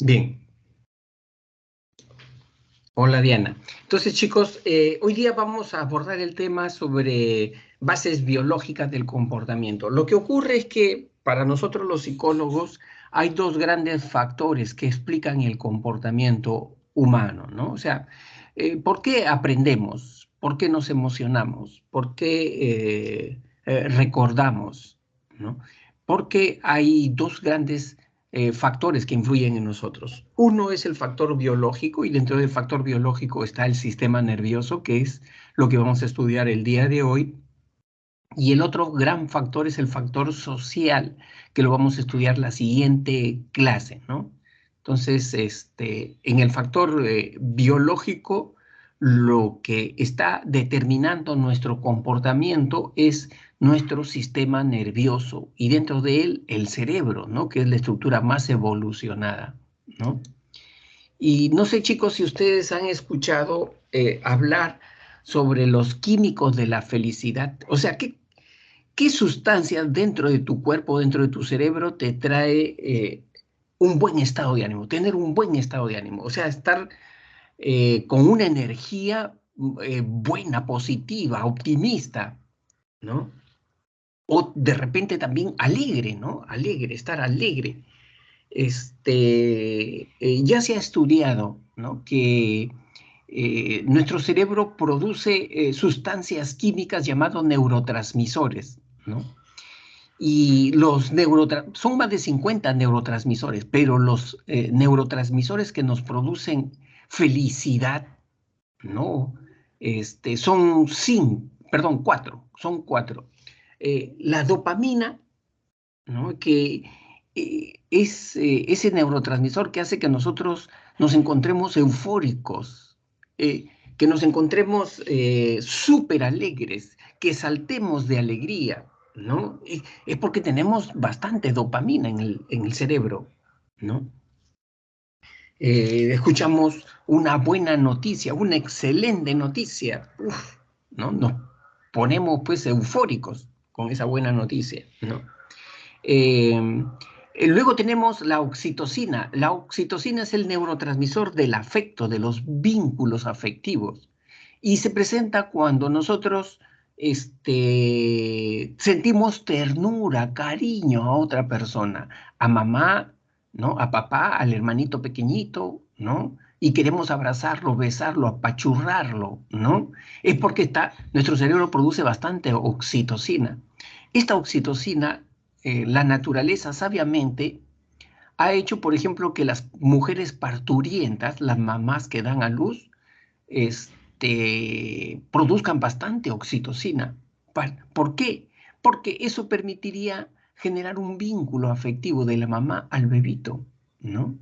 Bien. Hola Diana. Entonces chicos, hoy día vamos a abordar el tema sobre bases biológicas del comportamiento. Lo que ocurre es que para nosotros los psicólogos hay dos grandes factores que explican el comportamiento humano, ¿no? O sea, ¿por qué aprendemos? ¿Por qué nos emocionamos? ¿Por qué recordamos? ¿No? Porque hay dos grandes factores que influyen en nosotros. Uno es el factor biológico y dentro del factor biológico está el sistema nervioso, que es lo que vamos a estudiar el día de hoy. Y el otro gran factor es el factor social, que lo vamos a estudiar la siguiente clase, ¿no? Entonces, en el factor biológico, lo que está determinando nuestro comportamiento es nuestro sistema nervioso y dentro de él el cerebro, ¿no? Que es la estructura más evolucionada, ¿no? Y no sé, chicos, si ustedes han escuchado hablar sobre los químicos de la felicidad. O sea, ¿qué sustancias dentro de tu cuerpo, dentro de tu cerebro, te trae un buen estado de ánimo? Tener un buen estado de ánimo. O sea, estar con una energía buena, positiva, optimista, ¿no? O de repente también alegre, ¿no? Alegre, estar alegre. Ya se ha estudiado, ¿no? Que nuestro cerebro produce sustancias químicas llamadas neurotransmisores, ¿no? Y son más de 50 neurotransmisores, pero los neurotransmisores que nos producen felicidad, ¿no? Son cuatro, son cuatro. La dopamina, ¿no? Que es ese neurotransmisor que hace que nosotros nos encontremos eufóricos, que nos encontremos súper alegres, que saltemos de alegría, ¿no? Es porque tenemos bastante dopamina en el cerebro, ¿no? Escuchamos una buena noticia, una excelente noticia, uf, ¿no? Nos ponemos pues eufóricos con esa buena noticia, ¿no? Eh, Luego tenemos la oxitocina. La oxitocina es el neurotransmisor del afecto, de los vínculos afectivos. Y se presenta cuando nosotros sentimos ternura, cariño a otra persona, a mamá, ¿no? A papá, al hermanito pequeñito, ¿no? Y queremos abrazarlo, besarlo, apachurrarlo, ¿no? Es porque nuestro cerebro produce bastante oxitocina. Esta oxitocina la naturaleza sabiamente ha hecho, por ejemplo, que las mujeres parturientas, las mamás que dan a luz, produzcan bastante oxitocina. ¿Por qué? Porque eso permitiría generar un vínculo afectivo de la mamá al bebito, ¿no?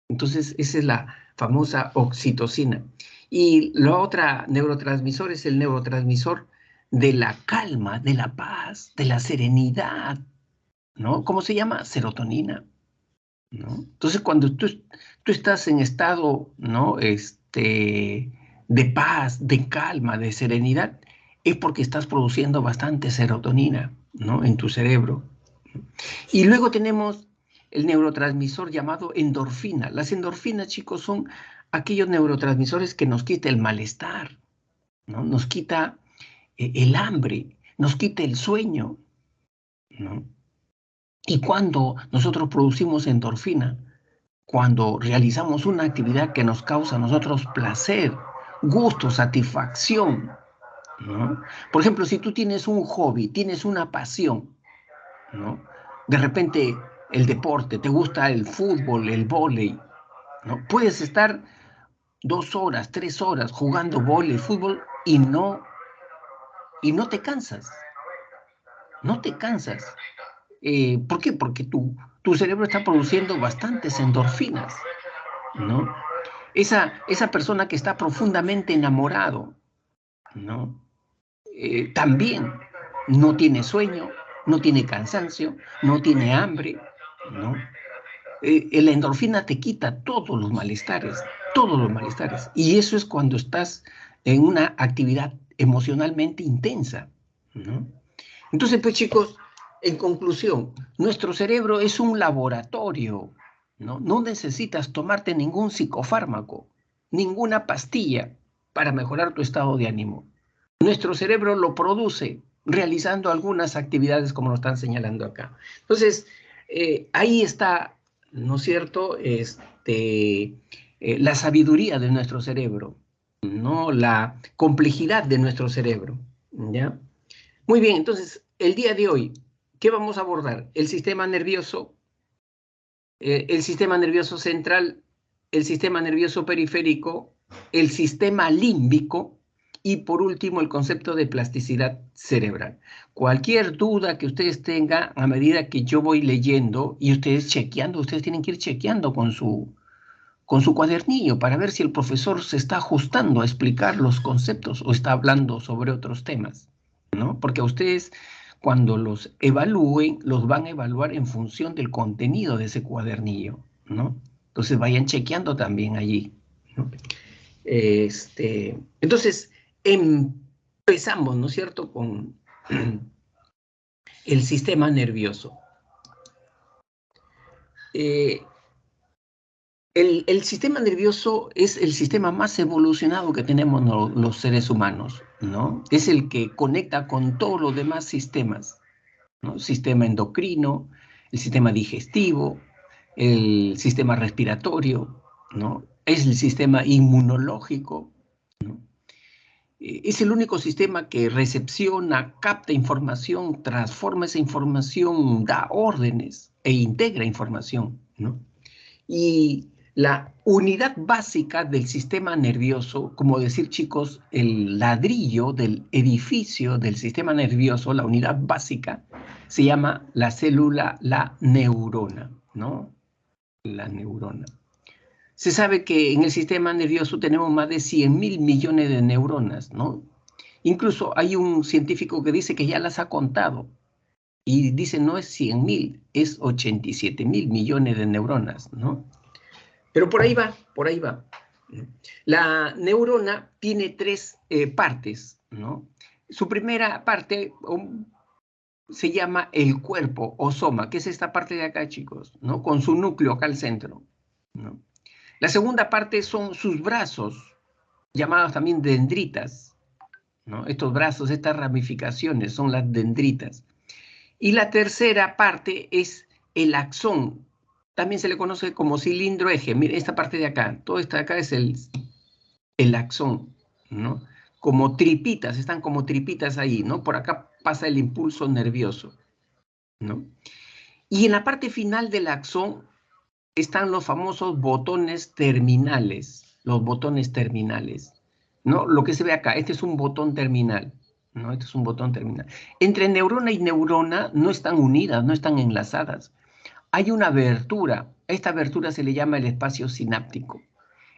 Entonces, esa es la famosa oxitocina. Y la otra neurotransmisor es el neurotransmisor de la calma, de la paz, de la serenidad, ¿no? ¿Cómo se llama? Serotonina, ¿no? Entonces, cuando tú estás en estado, ¿no? De paz, de calma, de serenidad, es porque estás produciendo bastante serotonina, ¿no? En tu cerebro. Y luego tenemos el neurotransmisor llamado endorfina. Las endorfinas, chicos, son aquellos neurotransmisores que nos quita el malestar, ¿no? Nos quita el hambre, nos quita el sueño, ¿no? Y cuando nosotros producimos endorfina, cuando realizamos una actividad que nos causa a nosotros placer, gusto, satisfacción, ¿no? Por ejemplo, si tú tienes un hobby, tienes una pasión, ¿no? De repente el deporte, te gusta el fútbol, el vóley, ¿no? Puedes estar 2 horas, 3 horas jugando vóley, fútbol y no te cansas, no te cansas. ¿Por qué? Porque tu cerebro está produciendo bastantes endorfinas, ¿no? Esa persona que está profundamente enamorado, ¿no? También no tiene sueño, no tiene cansancio, no tiene hambre, ¿no? La endorfina te quita todos los malestares. Y eso es cuando estás en una actividad emocionalmente intensa, ¿no? Entonces, pues chicos, en conclusión, nuestro cerebro es un laboratorio, ¿no? No necesitas tomarte ningún psicofármaco, ninguna pastilla para mejorar tu estado de ánimo. Nuestro cerebro lo produce realizando algunas actividades como lo están señalando acá. Entonces, ahí está, ¿no es cierto?, la sabiduría de nuestro cerebro, ¿no? La complejidad de nuestro cerebro, ¿ya? Muy bien, entonces, el día de hoy, ¿qué vamos a abordar? El sistema nervioso central, el sistema nervioso periférico, el sistema límbico y por último el concepto de plasticidad cerebral. Cualquier duda que ustedes tengan a medida que yo voy leyendo y ustedes chequeando, ustedes tienen que ir chequeando con su cuadernillo para ver si el profesor se está ajustando a explicar los conceptos o está hablando sobre otros temas, ¿no? Porque a ustedes, cuando los evalúen, los van a evaluar en función del contenido de ese cuadernillo, ¿no? Entonces vayan chequeando también allí, ¿no? Entonces, empezamos, ¿no es cierto?, con el sistema nervioso. El sistema nervioso es el sistema más evolucionado que tenemos los seres humanos, ¿no? Es el que conecta con todos los demás sistemas, ¿no? Sistema endocrino, el sistema digestivo, el sistema respiratorio, ¿no? Es el sistema inmunológico, ¿no? Es el único sistema que recepciona, capta información, transforma esa información, da órdenes e integra información, ¿no? Y la unidad básica del sistema nervioso, como decir, chicos, el ladrillo del edificio del sistema nervioso, la unidad básica, se llama la célula, la neurona, ¿no? La neurona. Se sabe que en el sistema nervioso tenemos más de 100.000 millones de neuronas, ¿no? Incluso hay un científico que dice que ya las ha contado y dice no es 100.000, es 87.000 millones de neuronas, ¿no? Pero por ahí va, por ahí va. La neurona tiene tres partes, ¿no? Su primera parte se llama el cuerpo o soma, que es esta parte de acá, chicos, ¿no? Con su núcleo acá al centro, ¿no? La segunda parte son sus brazos, llamados también dendritas, ¿no? Estos brazos, estas ramificaciones son las dendritas. Y la tercera parte es el axón. También se le conoce como cilindro eje. Mire, esta parte de acá, todo esto de acá es el axón, ¿no? Como tripitas, están como tripitas ahí, ¿no? Por acá pasa el impulso nervioso, ¿no? Y en la parte final del axón están los famosos botones terminales, los botones terminales, ¿no? Lo que se ve acá, este es un botón terminal, ¿no? Este es un botón terminal. Entre neurona y neurona no están unidas, no están enlazadas. Hay una abertura, a esta abertura se le llama el espacio sináptico.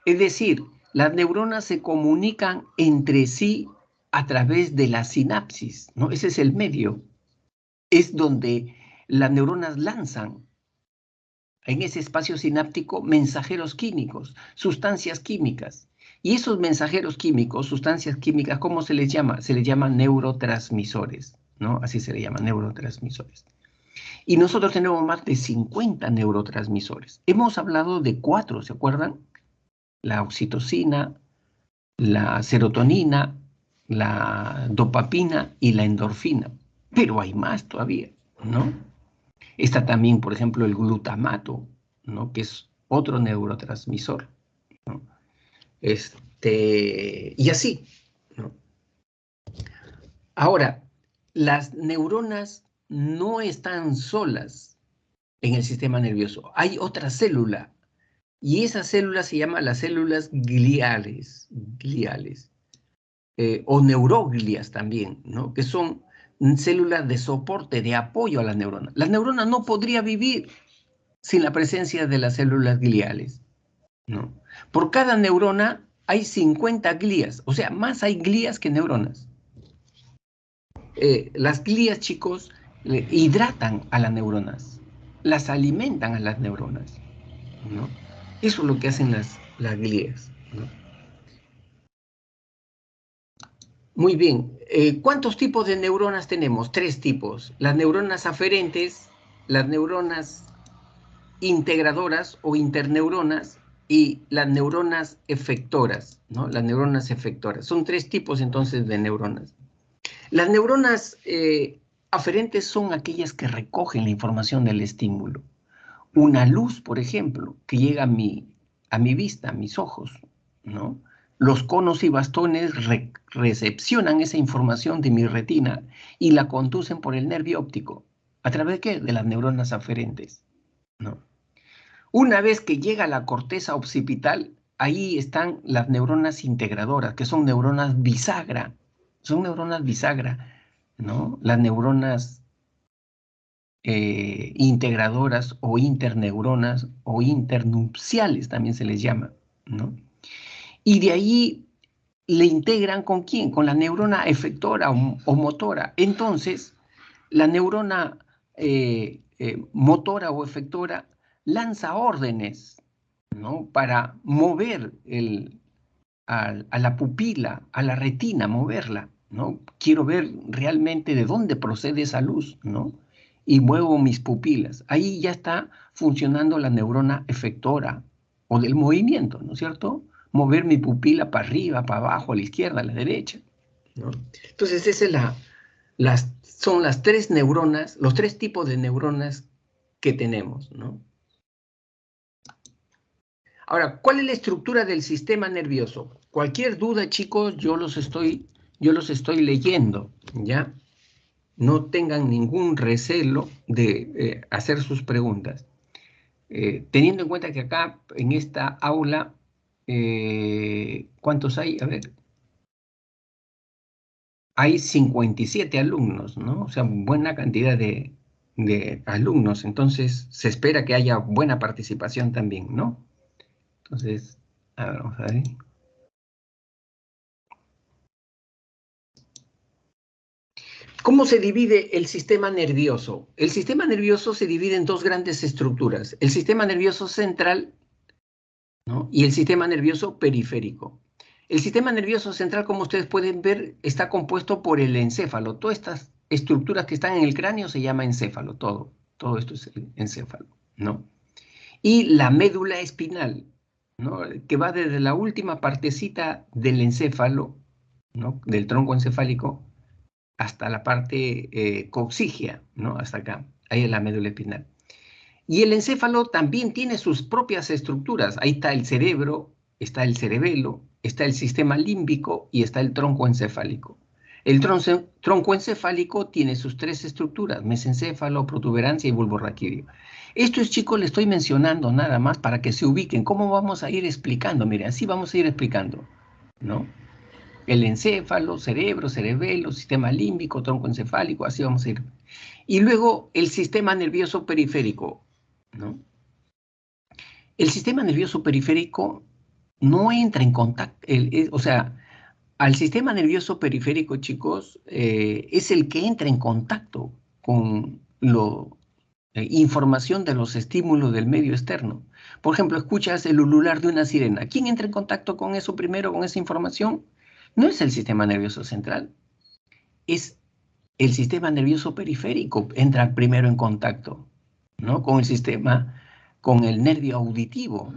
Es decir, las neuronas se comunican entre sí a través de la sinapsis, ¿no? Ese es el medio. Es donde las neuronas lanzan en ese espacio sináptico mensajeros químicos, sustancias químicas. Y esos mensajeros químicos, sustancias químicas, ¿cómo se les llama? Se les llama neurotransmisores, ¿no? Así se les llama, neurotransmisores. Y nosotros tenemos más de 50 neurotransmisores. Hemos hablado de 4, ¿se acuerdan? La oxitocina, la serotonina, la dopamina y la endorfina. Pero hay más todavía, ¿no? Está también, por ejemplo, el glutamato, ¿no? Que es otro neurotransmisor, ¿no? Y así, ¿no? Ahora, las neuronas no están solas en el sistema nervioso. Hay otra célula, y esa célula se llama las células gliales, o neuroglias también, ¿no? Que son células de soporte, de apoyo a las neuronas. Las neuronas no podrían vivir sin la presencia de las células gliales, ¿no? Por cada neurona hay 50 glías, o sea, más hay glías que neuronas. Las glías, chicos, hidratan a las neuronas, las alimentan a las neuronas, ¿no? Eso es lo que hacen las glías, ¿no? Muy bien. ¿Cuántos tipos de neuronas tenemos? 3 tipos. Las neuronas aferentes, las neuronas integradoras o interneuronas y las neuronas efectoras, ¿no? Las neuronas efectoras. Son tres tipos entonces de neuronas. Las neuronas aferentes son aquellas que recogen la información del estímulo. Una luz, por ejemplo, que llega a mi vista, a mis ojos, ¿no? Los conos y bastones recepcionan esa información de mi retina y la conducen por el nervio óptico. ¿A través de qué? De las neuronas aferentes, ¿no? Una vez que llega a la corteza occipital, ahí están las neuronas integradoras, que son neuronas bisagra. Son neuronas bisagra, ¿no? Las neuronas integradoras o interneuronas o internupciales también se les llama, ¿no? Y de ahí le integran ¿con quién? Con la neurona efectora o motora. Entonces, la neurona motora o efectora lanza órdenes, ¿no? Para mover a la pupila, a la retina, moverla, ¿no? Quiero ver realmente de dónde procede esa luz, ¿no? Y muevo mis pupilas. Ahí ya está funcionando la neurona efectora o del movimiento, ¿no es cierto? Mover mi pupila para arriba, para abajo, a la izquierda, a la derecha, ¿no? Entonces, son las tres neuronas, los tres tipos de neuronas que tenemos, ¿no? Ahora, ¿cuál es la estructura del sistema nervioso? Cualquier duda, chicos, yo los estoy leyendo, ¿ya? No tengan ningún recelo de hacer sus preguntas. Teniendo en cuenta que acá, en esta aula, ¿cuántos hay? A ver, hay 57 alumnos, ¿no? O sea, buena cantidad de alumnos. Entonces, se espera que haya buena participación también, ¿no? Entonces, a ver, vamos a ver. ¿Cómo se divide el sistema nervioso? El sistema nervioso se divide en dos grandes estructuras, el sistema nervioso central, ¿no? Y el sistema nervioso periférico. El sistema nervioso central, como ustedes pueden ver, está compuesto por el encéfalo. Todas estas estructuras que están en el cráneo se llama encéfalo, todo esto es el encéfalo, ¿no? Y la médula espinal, ¿no? Que va desde la última partecita del encéfalo, ¿no? Del tronco encefálico, hasta la parte coxígea, ¿no? Hasta acá, ahí es la médula espinal. Y el encéfalo también tiene sus propias estructuras. Ahí está el cerebro, está el cerebelo, está el sistema límbico y está el tronco encefálico. El tronco encefálico tiene sus tres estructuras, mesencéfalo, protuberancia y bulbo raquídeo. Esto es, chicos, le estoy mencionando nada más para que se ubiquen. ¿Cómo vamos a ir explicando? Miren, así vamos a ir explicando, ¿no? El encéfalo, cerebro, cerebelo, sistema límbico, tronco encefálico, así vamos a ir. Y luego el sistema nervioso periférico, ¿no? El sistema nervioso periférico no entra en contacto, o sea, al sistema nervioso periférico, chicos, es el que entra en contacto con la información de los estímulos del medio externo. Por ejemplo, escuchas el ulular de una sirena. ¿Quién entra en contacto con eso primero, con esa información? No es el sistema nervioso central, es el sistema nervioso periférico entra primero en contacto, ¿no? Con el sistema, con el nervio auditivo,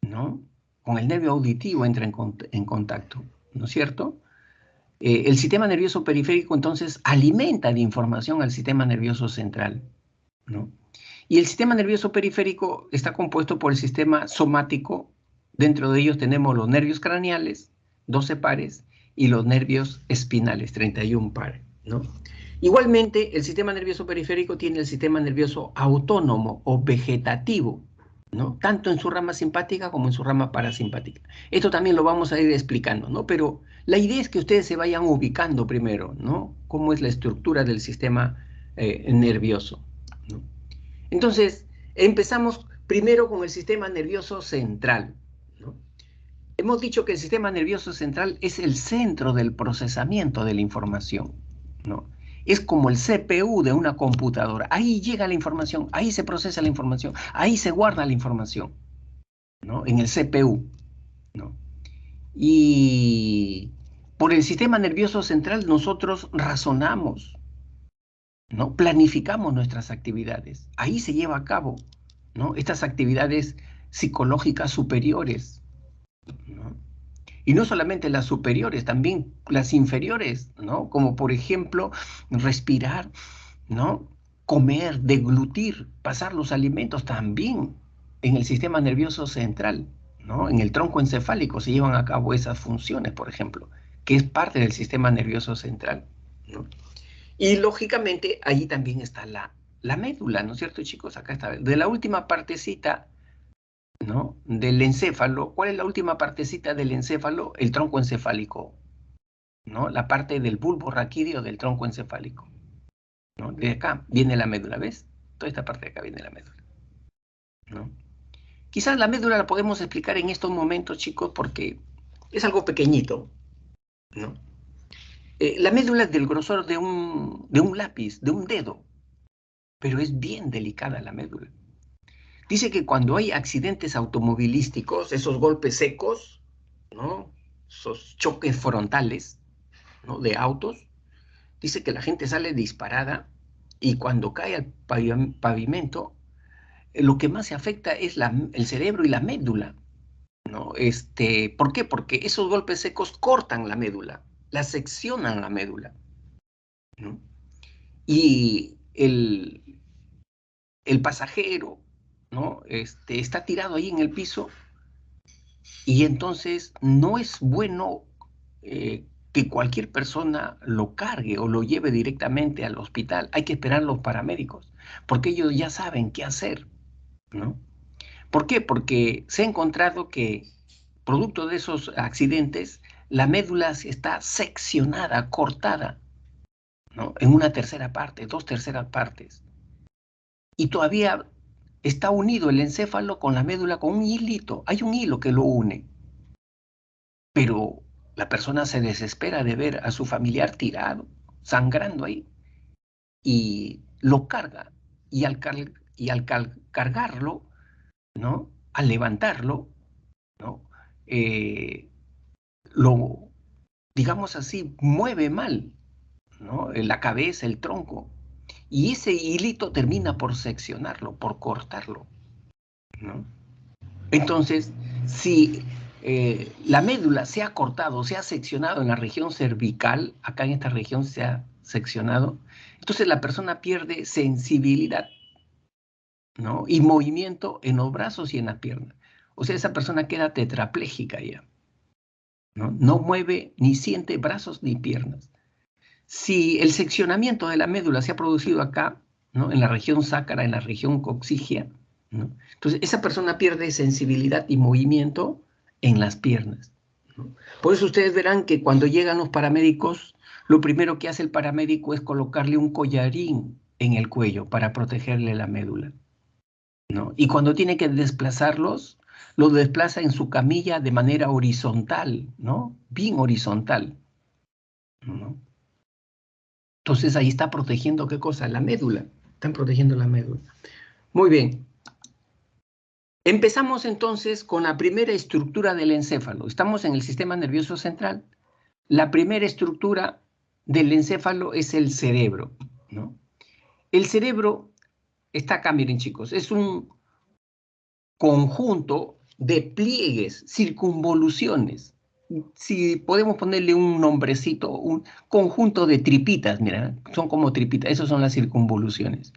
¿no? Con el nervio auditivo entra en contacto, ¿no es cierto? El sistema nervioso periférico entonces alimenta de información al sistema nervioso central, ¿no? Y el sistema nervioso periférico está compuesto por el sistema somático. Dentro de ellos tenemos los nervios craneales, 12 pares, y los nervios espinales, 31 pares, ¿no? Igualmente, el sistema nervioso periférico tiene el sistema nervioso autónomo o vegetativo, ¿no? Tanto en su rama simpática como en su rama parasimpática. Esto también lo vamos a ir explicando, ¿no? Pero la idea es que ustedes se vayan ubicando primero, ¿no? Cómo es la estructura del sistema nervioso, ¿no? Entonces, empezamos primero con el sistema nervioso central, ¿no? Hemos dicho que el sistema nervioso central es el centro del procesamiento de la información, ¿no? Es como el CPU de una computadora. Ahí llega la información, ahí se procesa la información, ahí se guarda la información, ¿no? En el CPU, ¿no? Y por el sistema nervioso central nosotros razonamos, ¿no? Planificamos nuestras actividades. Ahí se lleva a cabo, ¿no? Estas actividades psicológicas superiores, ¿no? Y no solamente las superiores, también las inferiores, ¿no? Como por ejemplo, respirar, ¿no? Comer, deglutir, pasar los alimentos también en el sistema nervioso central, ¿no? En el tronco encefálico se llevan a cabo esas funciones, por ejemplo, que es parte del sistema nervioso central, ¿no? Y lógicamente allí también está la médula, ¿no es cierto, chicos? Acá está. De la última partecita, ¿no? Del encéfalo, ¿cuál es la última partecita del encéfalo? El tronco encefálico, ¿no? La parte del bulbo raquídeo del tronco encefálico, ¿no? De acá viene la médula, ¿ves? Toda esta parte de acá viene la médula, ¿no? Quizás la médula la podemos explicar en estos momentos, chicos, porque es algo pequeñito, ¿no? La médula es del grosor de un lápiz, de un dedo, pero es bien delicada la médula. Dice que cuando hay accidentes automovilísticos, esos golpes secos, ¿no? Esos choques frontales, ¿no? De autos, dice que la gente sale disparada y cuando cae al pavimento, lo que más se afecta es el cerebro y la médula, ¿no? ¿Por qué? Porque esos golpes secos cortan la médula, la seccionan la médula, ¿no? Y el pasajero, ¿no? Está tirado ahí en el piso y entonces no es bueno que cualquier persona lo cargue o lo lleve directamente al hospital. Hay que esperar a los paramédicos, porque ellos ya saben qué hacer, ¿no? ¿Por qué? Porque se ha encontrado que, producto de esos accidentes, la médula está seccionada, cortada, ¿no? En una tercera parte, 2/3 partes. Y todavía está unido el encéfalo con la médula con un hilito. Hay un hilo que lo une. Pero la persona se desespera de ver a su familiar tirado, sangrando ahí, y lo carga. Y al cargarlo, ¿no? Al levantarlo, ¿no? Eh, lo, digamos así, mueve mal, ¿no? La cabeza, el tronco. Y ese hilito termina por seccionarlo, por cortarlo, ¿no? Entonces, si la médula se ha cortado, se ha seccionado en la región cervical, acá en esta región se ha seccionado, entonces la persona pierde sensibilidad, ¿no? Y movimiento en los brazos y en las piernas. O sea, esa persona queda tetrapléjica ya, ¿no? No mueve ni siente brazos ni piernas. Si el seccionamiento de la médula se ha producido acá, ¿no? En la región sacra, en la región coxígea, ¿no? Entonces, esa persona pierde sensibilidad y movimiento en las piernas, ¿no? Por eso ustedes verán que cuando llegan los paramédicos, lo primero que hace el paramédico es colocarle un collarín en el cuello para protegerle la médula, ¿no? Y cuando tiene que desplazarlos, lo desplaza en su camilla de manera horizontal, ¿no? Bien horizontal, ¿no? Entonces ahí está protegiendo, ¿qué cosa? La médula. Están protegiendo la médula. Muy bien. Empezamos entonces con la primera estructura del encéfalo. Estamos en el sistema nervioso central. La primera estructura del encéfalo es el cerebro, ¿no? El cerebro está acá, miren chicos, es un conjunto de pliegues, circunvoluciones. Si podemos ponerle un nombrecito, un conjunto de tripitas, mira, son como tripitas, esas son las circunvoluciones.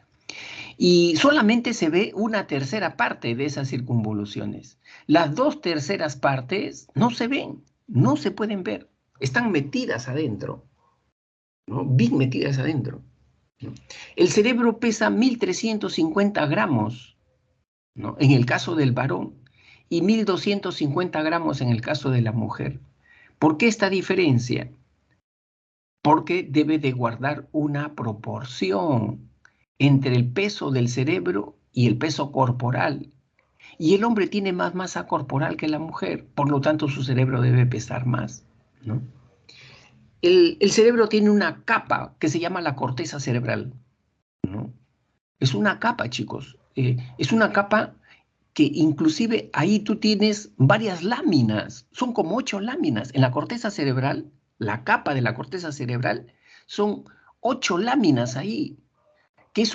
Y solamente se ve una tercera parte de esas circunvoluciones. Las 2/3 partes no se ven, no se pueden ver, están metidas adentro, ¿no? Bien metidas adentro, ¿no? El cerebro pesa 1.350 gramos, ¿no? En el caso del varón y 1.250 gramos en el caso de la mujer. ¿Por qué esta diferencia? Porque debe de guardar una proporción entre el peso del cerebro y el peso corporal. Y el hombre tiene más masa corporal que la mujer, por lo tanto su cerebro debe pesar más, ¿no? El cerebro tiene una capa que se llama la corteza cerebral, ¿no? Es una capa, chicos. Es una capa que inclusive ahí tú tienes varias láminas, son como 8 láminas. En la corteza cerebral, la capa de la corteza cerebral, son 8 láminas ahí, que es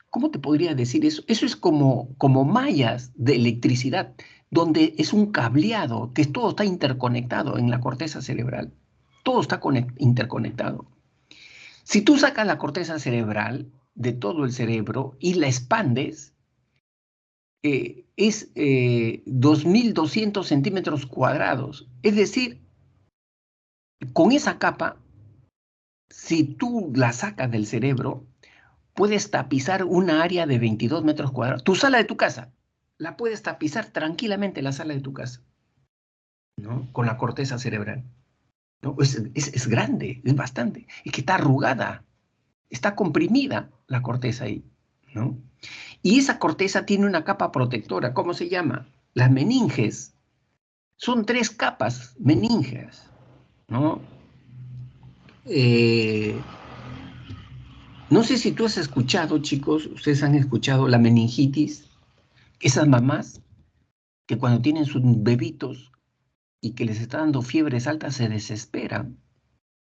¿Cómo te podría decir eso? Eso es como mallas de electricidad, donde es un cableado, que todo está interconectado en la corteza cerebral. Todo está interconectado. Si tú sacas la corteza cerebral de todo el cerebro y la expandes, es 2.200 centímetros cuadrados. Es decir, con esa capa, si tú la sacas del cerebro, puedes tapizar una área de 22 metros cuadrados. Tu sala de tu casa, la puedes tapizar tranquilamente la sala de tu casa, ¿no? Con la corteza cerebral, ¿no? Es grande, es bastante. Es que está arrugada, está comprimida la corteza ahí, ¿no? Y esa corteza tiene una capa protectora. ¿Cómo se llama? Las meninges. Son 3 capas meninges, ¿no? No sé si tú has escuchado, chicos, ustedes han escuchado la meningitis, esas mamás que cuando tienen sus bebitos y que les está dando fiebres altas se desesperan.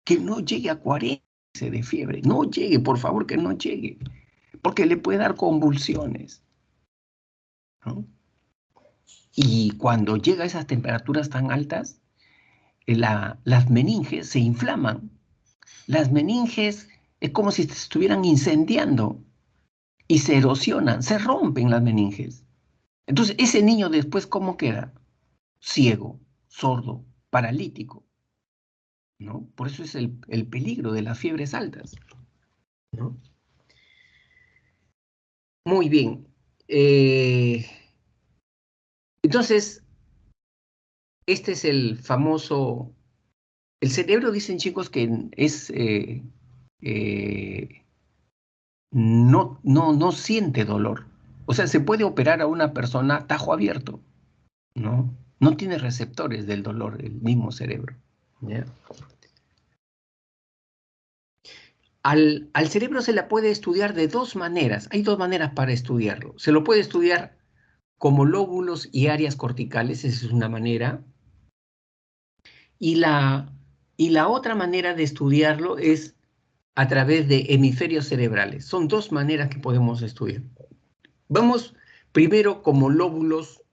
Que no llegue a 40 de fiebre, no llegue, por favor, que no llegue, porque le puede dar convulsiones, ¿no? Y cuando llega a esas temperaturas tan altas, las meninges se inflaman. Las meninges es como si se estuvieran incendiando y se erosionan, se rompen las meninges. Entonces, ese niño después, ¿cómo queda? Ciego, sordo, paralítico, ¿no? Por eso es el peligro de las fiebres altas, ¿no? Muy bien. Entonces, este es el famoso... El cerebro, dicen chicos, que es... no siente dolor. O sea, se puede operar a una persona tajo abierto, ¿no? No tiene receptores del dolor, el mismo cerebro. ¿Ya? Al cerebro se la puede estudiar de 2 maneras. Hay 2 maneras para estudiarlo. Se lo puede estudiar como lóbulos y áreas corticales, esa es una manera. Y la otra manera de estudiarlo es a través de hemisferios cerebrales. Son 2 maneras que podemos estudiar. Vamos primero como lóbulos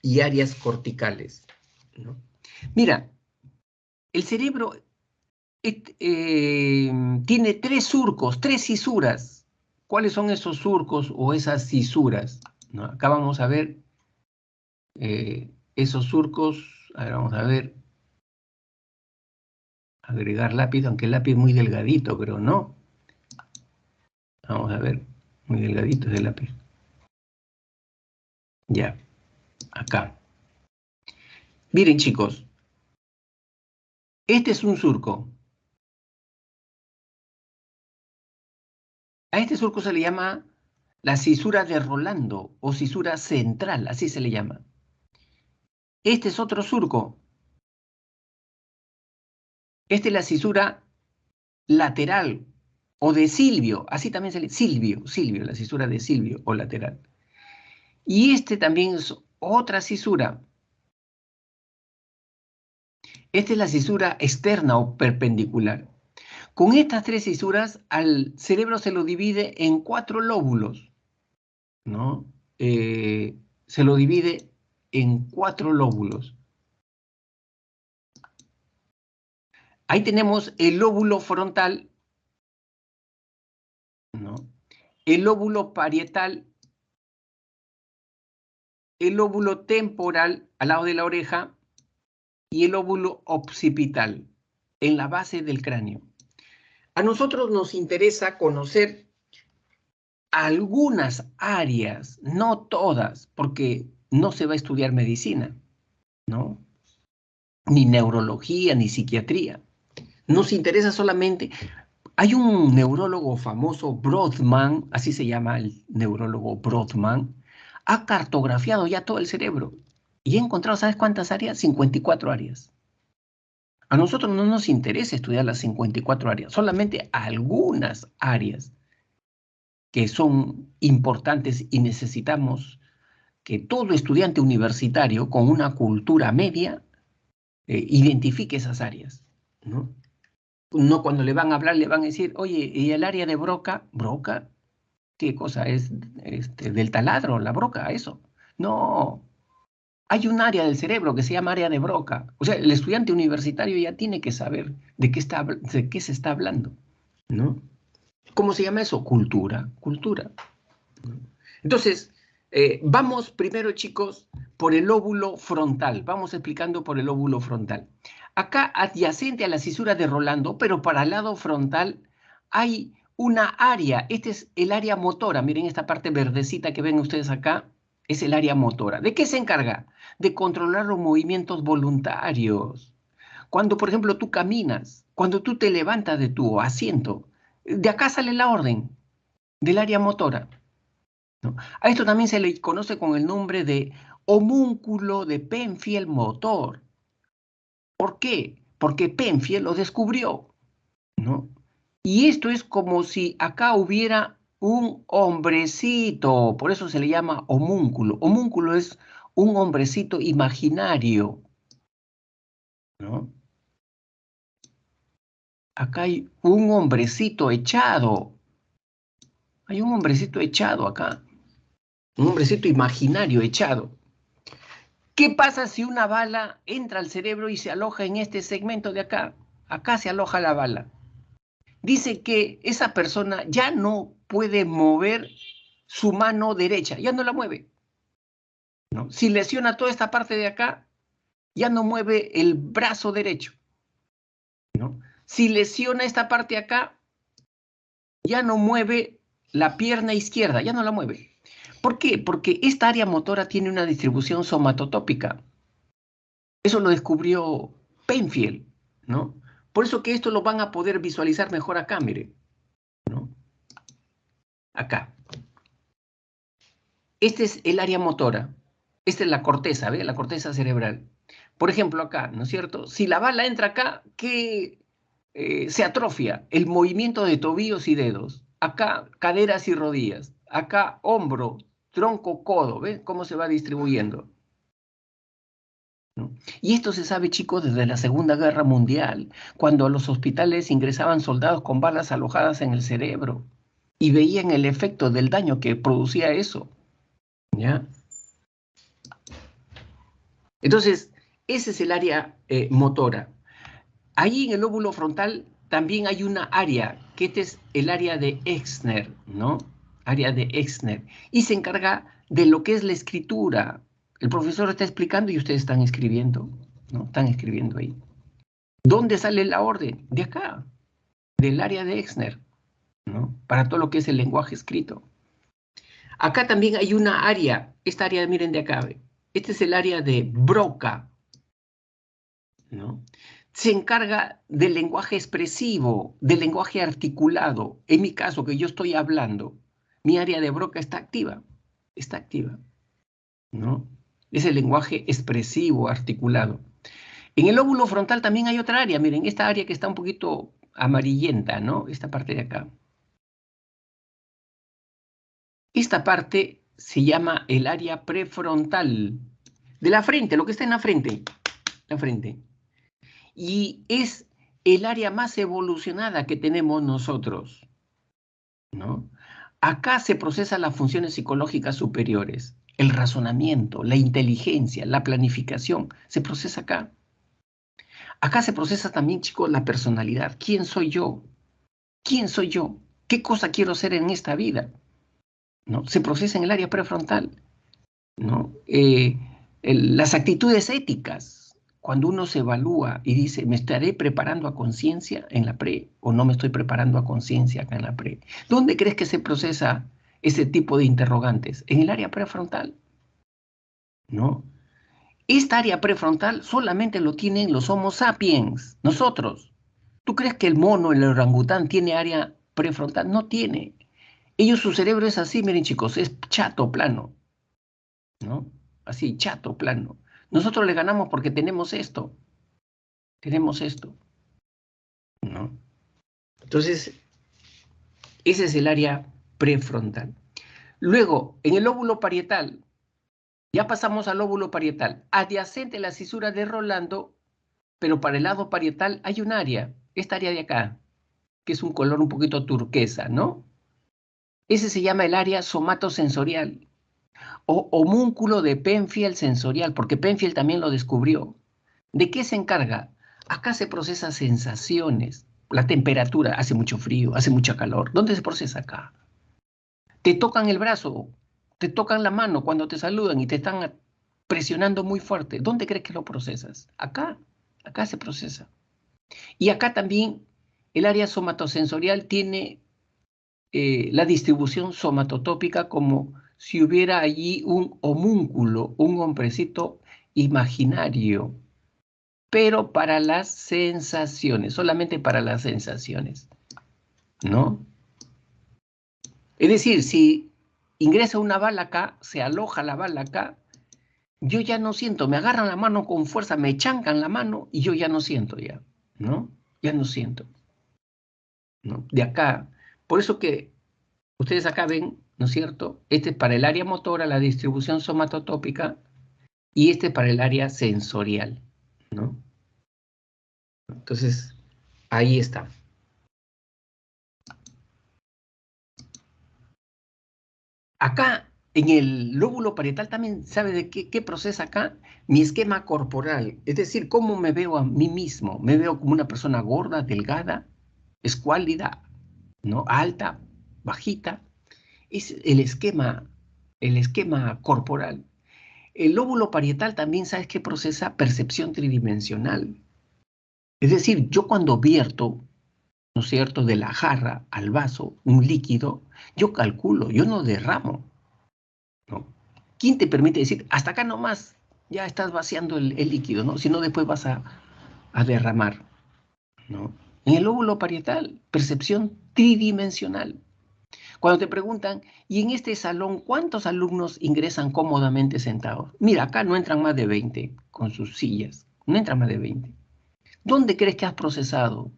y áreas corticales, ¿no? Mira, el cerebro tiene 3 surcos, 3 cisuras. ¿Cuáles son esos surcos o esas cisuras? ¿No? Acá vamos a ver esos surcos. A ver, vamos a ver. Agregar lápiz, aunque el lápiz es muy delgadito, pero no. Vamos a ver. Muy delgadito es el lápiz. Ya, acá. Miren, chicos. Este es un surco. A este surco se le llama la cisura de Rolando o cisura central, así se le llama. Este es otro surco. Esta es la cisura lateral o de Silvio, así también se le Silvio, la cisura de Silvio o lateral. Y este también es otra cisura. Esta es la cisura externa o perpendicular. Con estas 3 cisuras, al cerebro se lo divide en 4 lóbulos, ¿no? Se lo divide en 4 lóbulos. Ahí tenemos el lóbulo frontal, ¿no? El lóbulo parietal, el lóbulo temporal al lado de la oreja y el lóbulo occipital en la base del cráneo. A nosotros nos interesa conocer algunas áreas, no todas, porque no se va a estudiar medicina, ¿no? Ni neurología, ni psiquiatría. Nos interesa solamente... Hay un neurólogo famoso, Brodmann, así se llama el neurólogo Brodmann, ha cartografiado ya todo el cerebro y ha encontrado, ¿sabes cuántas áreas? 54 áreas. A nosotros no nos interesa estudiar las 54 áreas, solamente algunas áreas que son importantes y necesitamos que todo estudiante universitario con una cultura media identifique esas áreas, ¿no? No cuando le van a hablar le van a decir, oye, ¿y el área de Broca? ¿Broca? ¿Qué cosa es del taladro, la Broca, eso? No, hay un área del cerebro que se llama área de Broca. O sea, el estudiante universitario ya tiene que saber de qué se está hablando, ¿no? ¿Cómo se llama eso? Cultura, cultura. Entonces, vamos primero, chicos, por el lóbulo frontal. Vamos explicando por el lóbulo frontal. Acá, adyacente a la cisura de Rolando, pero para el lado frontal, hay una área. Este es el área motora. Miren esta parte verdecita que ven ustedes acá. Es el área motora. ¿De qué se encarga? De controlar los movimientos voluntarios. Cuando, por ejemplo, tú caminas, cuando tú te levantas de tu asiento, de acá sale la orden del área motora, ¿no? A esto también se le conoce con el nombre de homúnculo de Penfield motor. ¿Por qué? Porque Penfield lo descubrió, ¿no? Y esto es como si acá hubiera un hombrecito, por eso se le llama homúnculo. Homúnculo es un hombrecito imaginario, ¿no? Acá hay un hombrecito echado. Hay un hombrecito echado acá. Un hombrecito imaginario echado. ¿Qué pasa si una bala entra al cerebro y se aloja en este segmento de acá? Acá se aloja la bala. Dice que esa persona ya no puede mover su mano derecha, ya no la mueve, ¿no? Si lesiona toda esta parte de acá, ya no mueve el brazo derecho, ¿no? Si lesiona esta parte de acá, ya no mueve la pierna izquierda, ya no la mueve. ¿Por qué? Porque esta área motora tiene una distribución somatotópica. Eso lo descubrió Penfield, ¿no? Por eso que esto lo van a poder visualizar mejor acá, mire, ¿no? Acá. Este es el área motora. Esta es la corteza, ¿ve? La corteza cerebral. Por ejemplo, acá, ¿no es cierto? Si la bala entra acá, ¿qué se atrofia? El movimiento de tobillos y dedos. Acá, caderas y rodillas. Acá, hombro, tronco, codo. ¿Ven cómo se va distribuyendo? ¿No? Y esto se sabe, chicos, desde la Segunda Guerra Mundial, cuando a los hospitales ingresaban soldados con balas alojadas en el cerebro y veían el efecto del daño que producía eso, ¿ya? Entonces, ese es el área motora. Ahí en el lóbulo frontal también hay una área, que este es el área de Exner, ¿no? Área de Exner. Y se encarga de lo que es la escritura. El profesor está explicando y ustedes están escribiendo, ¿no? Están escribiendo ahí. ¿Dónde sale la orden? De acá, del área de Exner, ¿no? Para todo lo que es el lenguaje escrito. Acá también hay una área, esta área, miren de acá, este es el área de Broca, ¿no? Se encarga del lenguaje expresivo, del lenguaje articulado. En mi caso, que yo estoy hablando, mi área de Broca está activa, ¿no? Es el lenguaje expresivo, articulado. En el lóbulo frontal también hay otra área, miren, esta área que está un poquito amarillenta, ¿no? Esta parte de acá. Esta parte se llama el área prefrontal, de la frente, lo que está en la frente. Y es el área más evolucionada que tenemos nosotros, ¿no? Acá se procesan las funciones psicológicas superiores, el razonamiento, la inteligencia, la planificación, se procesa acá. Acá se procesa también, chicos, la personalidad. ¿Quién soy yo? ¿Quién soy yo? ¿Qué cosa quiero ser en esta vida? ¿No? Se procesa en el área prefrontal, ¿no? Las actitudes éticas, cuando uno se evalúa y dice, ¿me estaré preparando a conciencia en la pre o no me estoy preparando a conciencia acá en la pre? ¿Dónde crees que se procesa ese tipo de interrogantes? En el área prefrontal, ¿no? Esta área prefrontal solamente lo tienen los Homo sapiens, nosotros. ¿Tú crees que el mono, el orangután, tiene área prefrontal? No tiene. Ellos, su cerebro es así, miren chicos, es chato, plano, ¿no? Así, chato, plano. Nosotros le ganamos porque tenemos esto, ¿no? Entonces, ese es el área prefrontal. Luego, en el lóbulo parietal, ya pasamos al lóbulo parietal, adyacente a la cisura de Rolando, pero para el lado parietal hay un área, esta área de acá, que es un color un poquito turquesa, ¿no? Ese se llama el área somatosensorial o homúnculo de Penfield sensorial, porque Penfield también lo descubrió. ¿De qué se encarga? Acá se procesa sensaciones, la temperatura, hace mucho frío, hace mucha calor. ¿Dónde se procesa acá? Te tocan el brazo, te tocan la mano cuando te saludan y te están presionando muy fuerte. ¿Dónde crees que lo procesas? Acá, acá se procesa. Y acá también el área somatosensorial tiene la distribución somatotópica como si hubiera allí un homúnculo, un hombrecito imaginario, pero para las sensaciones, solamente para las sensaciones, ¿no? Es decir, si ingresa una bala acá, se aloja la bala acá, yo ya no siento, me agarran la mano con fuerza, me chancan la mano y yo ya no siento ya, ¿no? Ya no siento, ¿no? De acá, por eso que ustedes acá ven, ¿no es cierto? Este es para el área motora, la distribución somatotópica, y este para el área sensorial, ¿no? Entonces, ahí está. Acá, en el lóbulo parietal también, ¿sabe de qué procesa acá? Mi esquema corporal, es decir, cómo me veo a mí mismo. Me veo como una persona gorda, delgada, escuálida, ¿no? Alta, bajita. Es el esquema corporal. El lóbulo parietal también, ¿sabes qué procesa? Percepción tridimensional. Es decir, yo cuando vierto, ¿no es cierto?, de la jarra al vaso, un líquido, yo calculo, yo no derramo, ¿no? ¿Quién te permite decir, hasta acá nomás, ya estás vaciando el líquido, ¿no? Si no, después vas a derramar, ¿no? En el lóbulo parietal, percepción tridimensional. Cuando te preguntan, ¿y en este salón cuántos alumnos ingresan cómodamente sentados? Mira, acá no entran más de 20 con sus sillas, no entran más de 20. ¿Dónde crees que has procesado,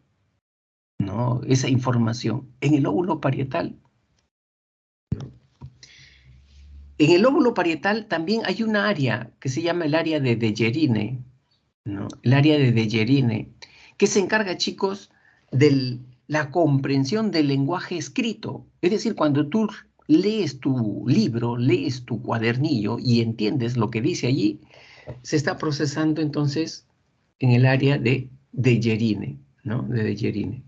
no, esa información? En el lóbulo parietal. En el lóbulo parietal también hay una área que se llama el área de Dejerine, ¿no? El área de Dejerine, que se encarga, chicos, de la comprensión del lenguaje escrito. Es decir, cuando tú lees tu libro, lees tu cuadernillo y entiendes lo que dice allí, se está procesando entonces en el área de Dejerine, ¿no? De Dejerine.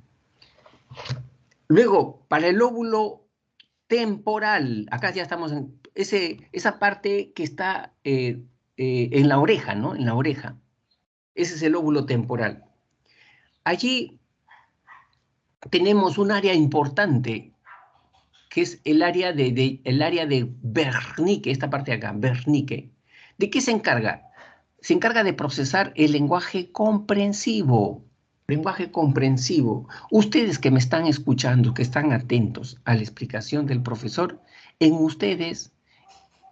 Luego, para el lóbulo temporal, acá ya estamos en esa parte que está en la oreja, ¿no? En la oreja. Ese es el lóbulo temporal. Allí tenemos un área importante, que es el área de Wernicke, esta parte de acá, Wernicke. ¿De qué se encarga? Se encarga de procesar el lenguaje comprensivo. Lenguaje comprensivo. Ustedes que me están escuchando, que están atentos a la explicación del profesor, en ustedes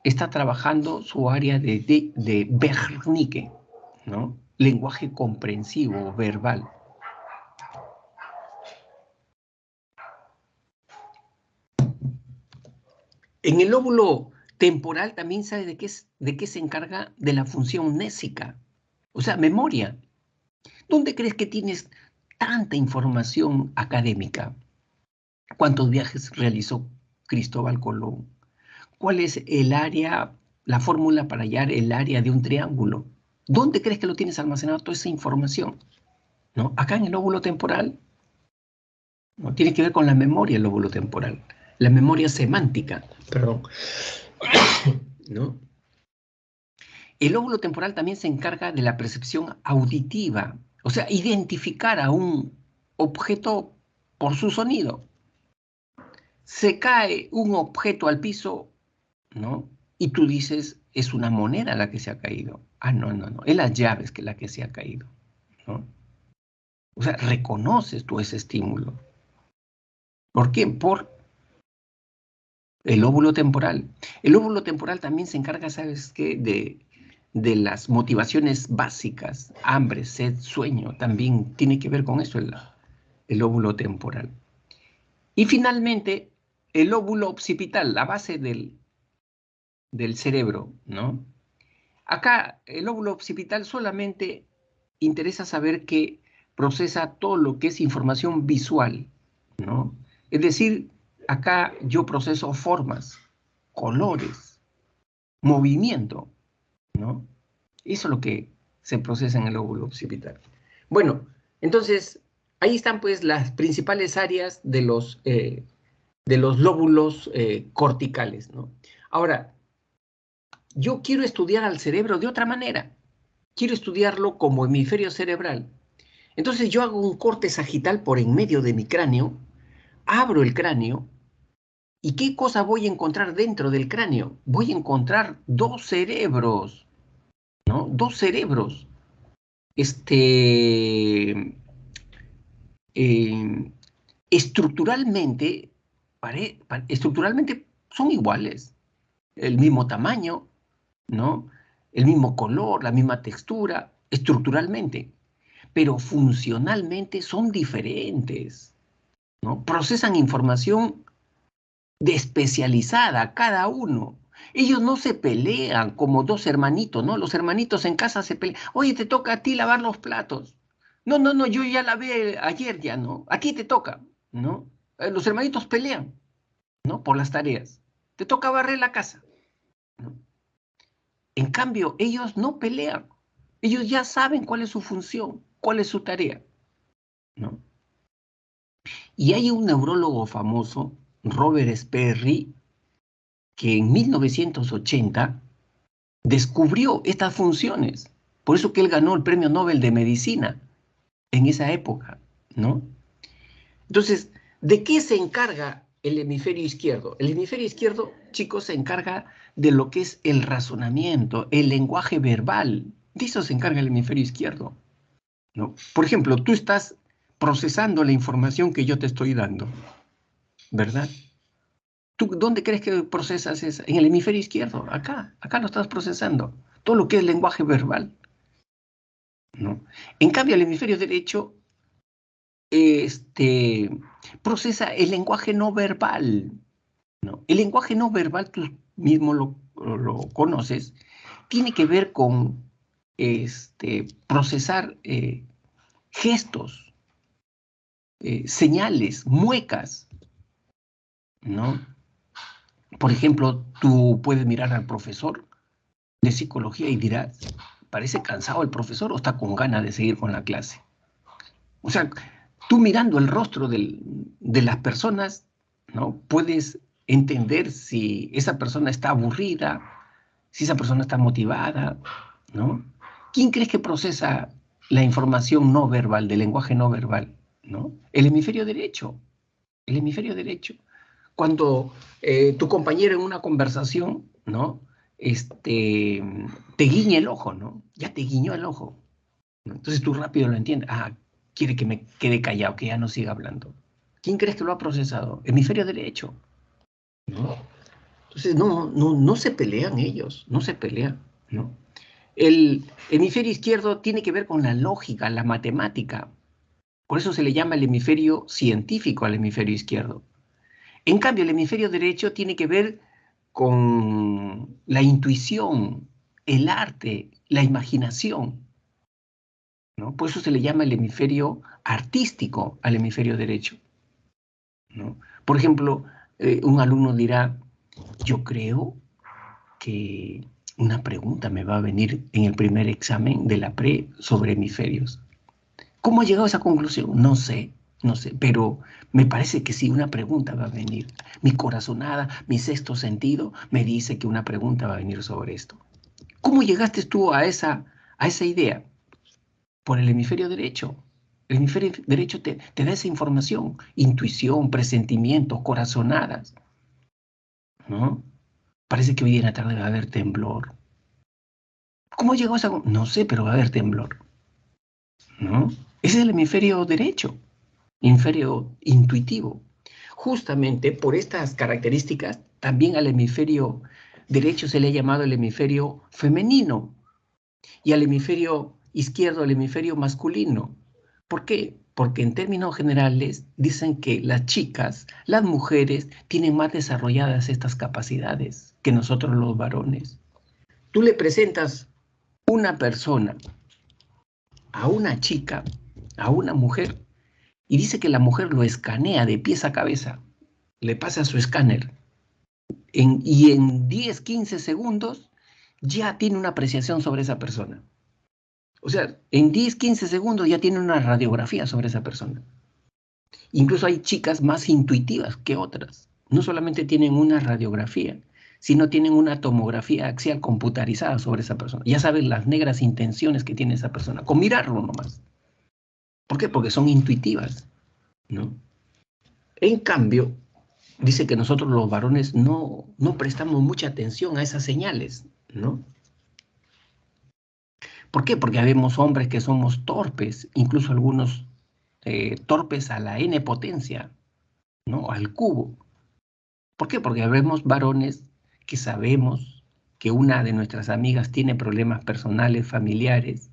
está trabajando su área de Wernicke, ¿no? Lenguaje comprensivo, verbal. En el lóbulo temporal también sabe de qué se encarga de la función mnésica, o sea, memoria. ¿Dónde crees que tienes tanta información académica? ¿Cuántos viajes realizó Cristóbal Colón? ¿Cuál es el área, la fórmula para hallar el área de un triángulo? ¿Dónde crees que lo tienes almacenado toda esa información? ¿No? Acá en el lóbulo temporal, ¿no? Tiene que ver con la memoria el lóbulo temporal, la memoria semántica, perdón, ¿no? El lóbulo temporal también se encarga de la percepción auditiva, o sea, identificar a un objeto por su sonido. Se cae un objeto al piso, ¿no? Y tú dices, es una moneda la que se ha caído. Ah, no, no, no, es las llaves que la que se ha caído, ¿no? O sea, reconoces tú ese estímulo. ¿Por qué? Por el lóbulo temporal. El lóbulo temporal también se encarga, ¿sabes qué? De las motivaciones básicas, hambre, sed, sueño, también tiene que ver con eso el lóbulo temporal. Y finalmente, el lóbulo occipital, la base del cerebro, ¿no? Acá, el lóbulo occipital solamente interesa saber que procesa todo lo que es información visual, ¿no? Es decir, acá yo proceso formas, colores, movimiento, ¿no? Eso es lo que se procesa en el lóbulo occipital. Bueno, entonces, ahí están pues las principales áreas de los lóbulos corticales, ¿no? Ahora, yo quiero estudiar al cerebro de otra manera. Quiero estudiarlo como hemisferio cerebral. Entonces yo hago un corte sagital por en medio de mi cráneo, abro el cráneo, ¿y qué cosa voy a encontrar dentro del cráneo? Voy a encontrar dos cerebros, ¿no? Dos cerebros. Este, eh, estructuralmente, estructuralmente son iguales, el mismo tamaño, ¿no? El mismo color, la misma textura, estructuralmente, pero funcionalmente son diferentes, ¿no? Procesan información especializada cada uno. Ellos no se pelean como dos hermanitos, ¿no? Los hermanitos en casa se pelean. Oye, te toca a ti lavar los platos. No, no, no, yo ya lavé ayer ya, ¿no? A ti te toca, ¿no? Los hermanitos pelean, ¿no? Por las tareas. Te toca barrer la casa, ¿no? En cambio, ellos no pelean. Ellos ya saben cuál es su función, cuál es su tarea, ¿no? Y hay un neurólogo famoso, Robert Sperry, que en 1980 descubrió estas funciones. Por eso que él ganó el Premio Nobel de Medicina en esa época, ¿no? Entonces, ¿de qué se encarga el hemisferio izquierdo? El hemisferio izquierdo, chicos, se encarga de lo que es el razonamiento, el lenguaje verbal. De eso se encarga el hemisferio izquierdo, ¿no? Por ejemplo, tú estás procesando la información que yo te estoy dando, ¿verdad? ¿Tú dónde crees que procesas eso? En el hemisferio izquierdo, acá lo estás procesando. Todo lo que es lenguaje verbal, ¿no? En cambio, el hemisferio derecho este, procesa el lenguaje no verbal, ¿no? El lenguaje no verbal, tú mismo lo conoces, tiene que ver con procesar gestos, señales, muecas, ¿no? Por ejemplo, tú puedes mirar al profesor de psicología y dirás, ¿parece cansado el profesor o está con ganas de seguir con la clase? O sea, tú mirando el rostro de las personas, ¿no? Puedes entender si esa persona está aburrida, si esa persona está motivada, ¿no? ¿Quién crees que procesa la información no verbal, del lenguaje no verbal, ¿no? El hemisferio derecho, el hemisferio derecho. Cuando tu compañero en una conversación, ¿no? Te guiña el ojo, ¿no? Ya te guiñó el ojo, ¿no? Entonces tú rápido lo entiendes. Ah, quiere que me quede callado, que ya no siga hablando. ¿Quién crees que lo ha procesado? Hemisferio derecho, ¿no? Entonces no se pelean ellos, no se pelean, ¿no? El hemisferio izquierdo tiene que ver con la lógica, la matemática. Por eso se le llama el hemisferio científico al hemisferio izquierdo. En cambio, el hemisferio derecho tiene que ver con la intuición, el arte, la imaginación, ¿no? Por eso se le llama el hemisferio artístico al hemisferio derecho, ¿no? Por ejemplo, un alumno dirá, yo creo que una pregunta me va a venir en el primer examen de la pre sobre hemisferios. ¿Cómo ha llegado a esa conclusión? No sé, no sé, pero me parece que sí, una pregunta va a venir. Mi corazonada, mi sexto sentido me dice que una pregunta va a venir sobre esto. ¿Cómo llegaste tú a esa idea? Por el hemisferio derecho. El hemisferio derecho te da esa información, intuición, presentimientos, corazonadas, ¿no? Parece que hoy en la tarde va a haber temblor. ¿Cómo llegó a esa? No sé, pero va a haber temblor, ¿no? Ese es el hemisferio derecho, hemisferio intuitivo. Justamente por estas características, también al hemisferio derecho se le ha llamado el hemisferio femenino y al hemisferio izquierdo el hemisferio masculino. ¿Por qué? Porque en términos generales dicen que las chicas, las mujeres, tienen más desarrolladas estas capacidades que nosotros los varones. Tú le presentas una persona a una chica, a una mujer, y dice que la mujer lo escanea de pies a cabeza. le pasa su escáner y en 10, 15 segundos ya tiene una apreciación sobre esa persona. O sea, en 10, 15 segundos ya tiene una radiografía sobre esa persona. Incluso hay chicas más intuitivas que otras. No solamente tienen una radiografía, sino tienen una tomografía axial computarizada sobre esa persona. Ya saben las negras intenciones que tiene esa persona, con mirarlo nomás. ¿Por qué? Porque son intuitivas, ¿no? En cambio, dice que nosotros los varones no prestamos mucha atención a esas señales, ¿no? ¿Por qué? Porque habemos hombres que somos torpes, incluso algunos torpes a la n potencia, ¿no? Al cubo. ¿Por qué? Porque habemos varones que sabemos que una de nuestras amigas tiene problemas personales, familiares,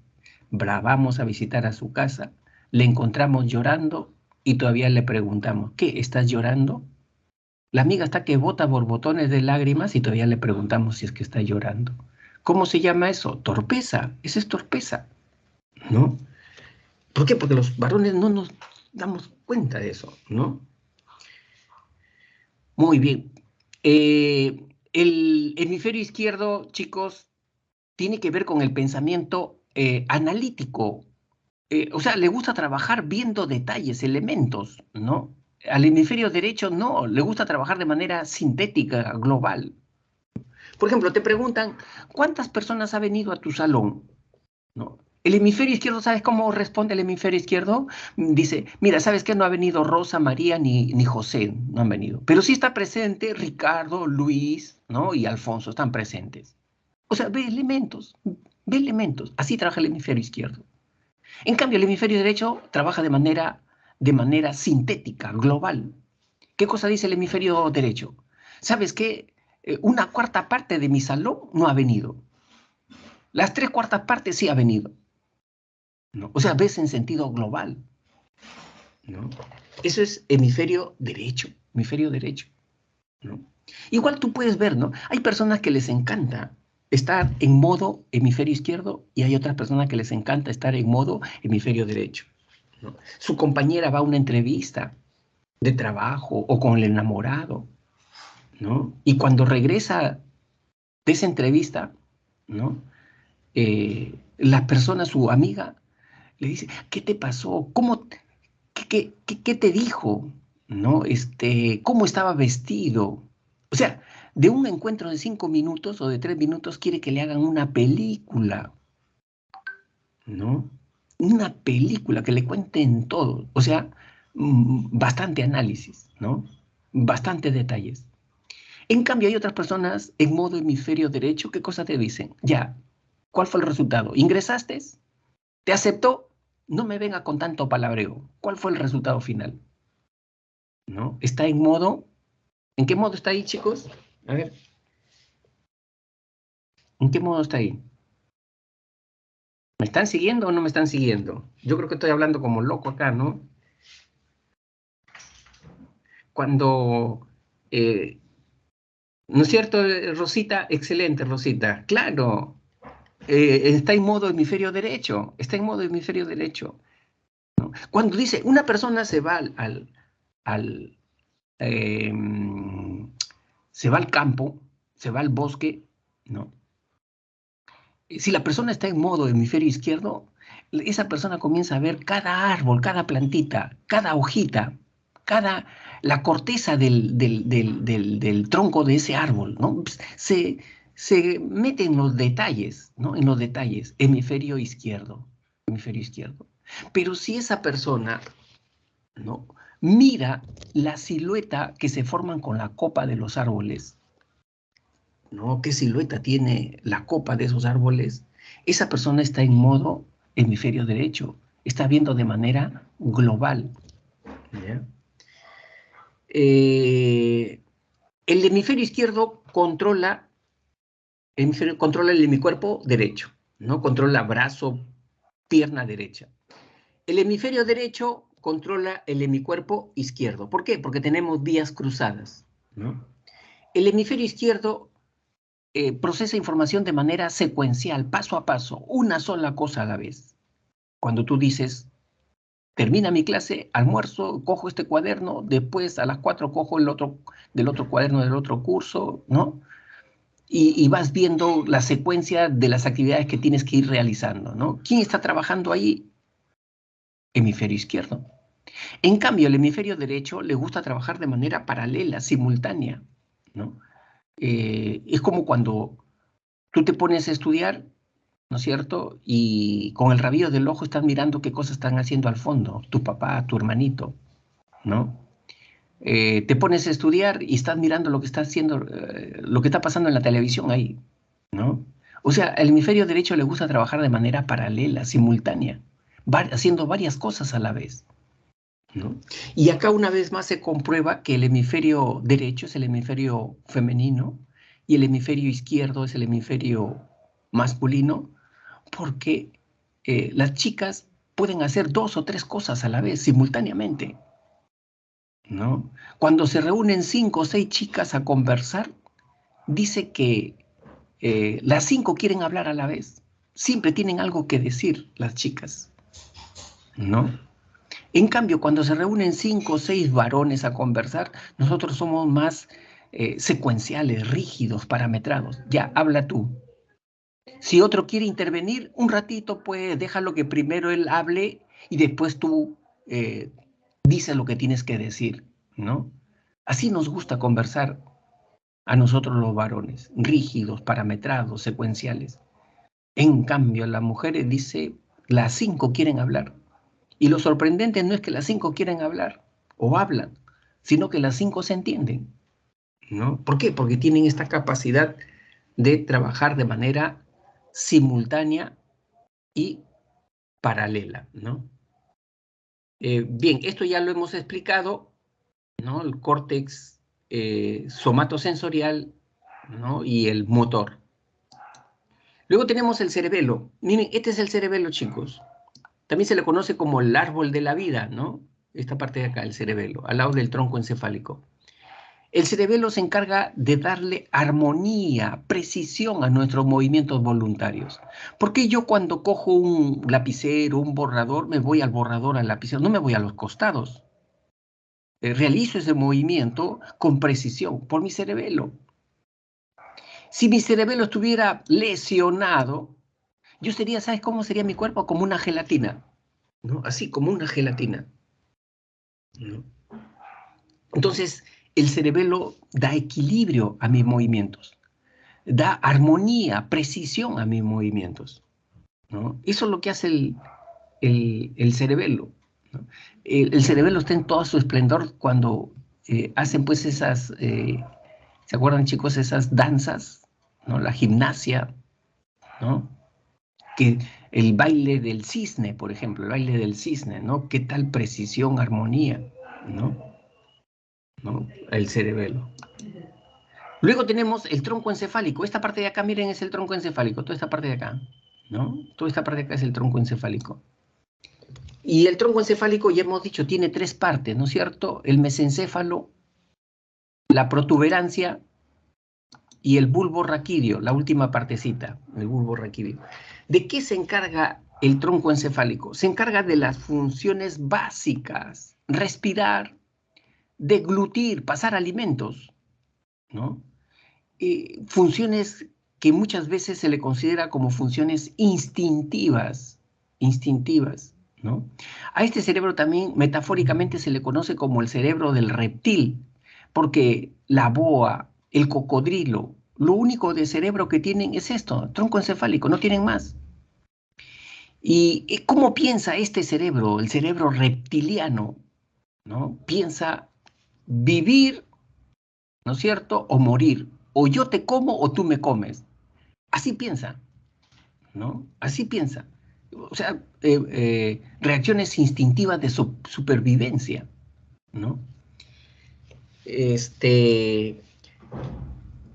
vamos a visitar a su casa, le encontramos llorando y todavía le preguntamos, ¿qué? ¿Estás llorando? La amiga está que bota borbotones de lágrimas y todavía le preguntamos si es que está llorando. ¿Cómo se llama eso? Torpeza. Esa es torpeza, ¿no? ¿Por qué? Porque los varones no nos damos cuenta de eso, ¿no? Muy bien. El hemisferio izquierdo, chicos, tiene que ver con el pensamiento analítico. O sea, le gusta trabajar viendo detalles, elementos, ¿no? Al hemisferio derecho no, le gusta trabajar de manera sintética, global. Por ejemplo, te preguntan, ¿cuántas personas ha venido a tu salón? ¿No? El hemisferio izquierdo, ¿sabes cómo responde el hemisferio izquierdo? Dice, mira, ¿sabes qué? No ha venido Rosa, María ni José, no han venido. Pero sí está presente Ricardo, Luis, ¿no? Y Alfonso, están presentes. O sea, ve elementos, ve elementos. Así trabaja el hemisferio izquierdo. En cambio, el hemisferio derecho trabaja de manera sintética, global. ¿Qué cosa dice el hemisferio derecho? ¿Sabes qué? Una cuarta parte de mi salón no ha venido. Las tres cuartas partes sí ha venido, ¿no? O sea, ves en sentido global, ¿no? Eso es hemisferio derecho, ¿no? Igual tú puedes ver, ¿no? Hay personas que les encanta estar en modo hemisferio izquierdo y hay otras personas que les encanta estar en modo hemisferio derecho, ¿no? Su compañera va a una entrevista de trabajo o con el enamorado, ¿no? Y cuando regresa de esa entrevista, ¿no? La persona, su amiga, le dice, ¿qué te pasó? ¿Qué te dijo? ¿No? ¿Cómo estaba vestido? O sea, de un encuentro de 5 minutos o de 3 minutos quiere que le hagan una película, ¿no? Una película que le cuenten todo. O sea, bastante análisis, ¿no? Bastante detalles. En cambio, hay otras personas en modo hemisferio derecho, ¿qué cosa te dicen? Ya, ¿cuál fue el resultado? ¿Ingresaste? ¿Te aceptó? No me venga con tanto palabreo. ¿Cuál fue el resultado final? ¿No? Está en modo... ¿En qué modo está ahí, chicos? A ver. ¿En qué modo está ahí? ¿Me están siguiendo o no me están siguiendo? Yo creo que estoy hablando como loco acá, ¿no? Cuando... ¿no es cierto, Rosita? Excelente, Rosita. Claro. Está en modo hemisferio derecho. Está en modo hemisferio derecho. ¿No? Cuando dice, una persona se va al eh, se va al campo, se va al bosque, ¿no? Si la persona está en modo hemisferio izquierdo, esa persona comienza a ver cada árbol, cada plantita, cada hojita, cada, la corteza del tronco de ese árbol, ¿no? Se mete en los detalles, ¿no? En los detalles, hemisferio izquierdo, hemisferio izquierdo. Pero si esa persona, ¿no? Mira la silueta que se forman con la copa de los árboles, ¿no? ¿Qué silueta tiene la copa de esos árboles? Esa persona está en modo hemisferio derecho, está viendo de manera global, ¿ya? El hemisferio izquierdo controla el hemicuerpo derecho, ¿no? Controla brazo, pierna derecha. El hemisferio derecho controla el hemicuerpo izquierdo. ¿Por qué? Porque tenemos vías cruzadas, ¿no? El hemisferio izquierdo procesa información de manera secuencial, paso a paso, una sola cosa a la vez. Cuando tú dices, Termina mi clase, almuerzo, cojo este cuaderno, después a las 4 cojo el otro, del otro cuaderno del otro curso, ¿no? Y vas viendo la secuencia de las actividades que tienes que ir realizando, ¿no? ¿Quién está trabajando ahí? Hemisferio izquierdo. En cambio, el hemisferio derecho le gusta trabajar de manera paralela, simultánea, ¿no? Es como cuando tú te pones a estudiar, ¿no es cierto? Y con el rabillo del ojo estás mirando qué cosas están haciendo al fondo, tu papá, tu hermanito, ¿no? Te pones a estudiar y estás mirando lo que está haciendo, lo que está pasando en la televisión ahí, ¿no? O sea, el hemisferio derecho le gusta trabajar de manera paralela, simultánea, haciendo varias cosas a la vez, ¿no? Y acá una vez más se comprueba que el hemisferio derecho es el hemisferio femenino y el hemisferio izquierdo es el hemisferio masculino, porque las chicas pueden hacer 2 o 3 cosas a la vez, simultáneamente, ¿no? Cuando se reúnen 5 o 6 chicas a conversar, dice que las 5 quieren hablar a la vez. Siempre tienen algo que decir las chicas, ¿no? En cambio, cuando se reúnen 5 o 6 varones a conversar, nosotros somos más secuenciales, rígidos, parametrados. Ya, habla tú. Si otro quiere intervenir, un ratito, pues déjalo que primero él hable y después tú dices lo que tienes que decir, ¿no? Así nos gusta conversar a nosotros los varones, rígidos, parametrados, secuenciales. En cambio, las mujeres dice, las 5 quieren hablar. Y lo sorprendente no es que las 5 quieren hablar o hablan, sino que las 5 se entienden, ¿no? ¿Por qué? Porque tienen esta capacidad de trabajar de manera simultánea y paralela, ¿no? Bien, esto ya lo hemos explicado, ¿no? El córtex somatosensorial, ¿no? Y el motor. Luego tenemos el cerebelo. Miren, este es el cerebelo, chicos. También se le conoce como el árbol de la vida, ¿no? Esta parte de acá, el cerebelo, al lado del tronco encefálico. El cerebelo se encarga de darle armonía, precisión a nuestros movimientos voluntarios. ¿Por qué yo cuando cojo un lapicero, un borrador, me voy al borrador, al lapicero? No me voy a los costados. Realizo ese movimiento con precisión por mi cerebelo. Si mi cerebelo estuviera lesionado, yo sería, ¿sabes cómo sería mi cuerpo? Como una gelatina, ¿no? Así, como una gelatina, ¿no? Entonces, el cerebelo da equilibrio a mis movimientos, da armonía, precisión a mis movimientos, ¿no? Eso es lo que hace el cerebelo, ¿no? El cerebelo está en todo su esplendor cuando hacen pues esas, ¿se acuerdan, chicos? Esas danzas, ¿no? La gimnasia, ¿no? Que el baile del cisne, por ejemplo, el baile del cisne, ¿no? ¿Qué tal precisión, armonía, ¿no? ¿No? El cerebelo. Luego tenemos el tronco encefálico. Esta parte de acá, miren, es el tronco encefálico. Toda esta parte de acá, ¿no? Toda esta parte de acá es el tronco encefálico. Y el tronco encefálico, ya hemos dicho, tiene 3 partes, ¿no es cierto? El mesencéfalo, la protuberancia y el bulbo raquídeo, la última partecita, el bulbo raquídeo. ¿De qué se encarga el tronco encefálico? Se encarga de las funciones básicas, respirar, deglutir, pasar alimentos, ¿no? Funciones que muchas veces se le considera como funciones instintivas, ¿no? A este cerebro también metafóricamente se le conoce como el cerebro del reptil, porque la boa, el cocodrilo, lo único de cerebro que tienen es esto, tronco encefálico, no tienen más. ¿Y cómo piensa este cerebro, el cerebro reptiliano, ¿no? Piensa vivir, ¿no es cierto? O morir. O yo te como o tú me comes. Así piensa, ¿no? Así piensa. O sea, reacciones instintivas de supervivencia, ¿no?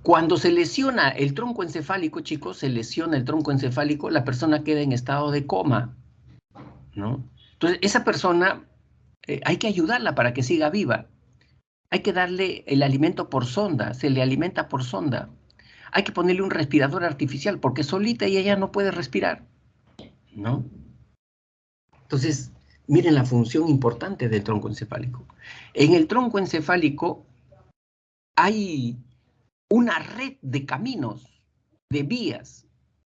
Cuando se lesiona el tronco encefálico, chicos, se lesiona el tronco encefálico, la persona queda en estado de coma, ¿no? Entonces, esa persona hay que ayudarla para que siga viva. Hay que darle el alimento por sonda, se le alimenta por sonda. Hay que ponerle un respirador artificial porque solita ella ya no puede respirar, ¿no? Entonces, Miren la función importante del tronco encefálico. En el tronco encefálico hay una red de caminos, de vías,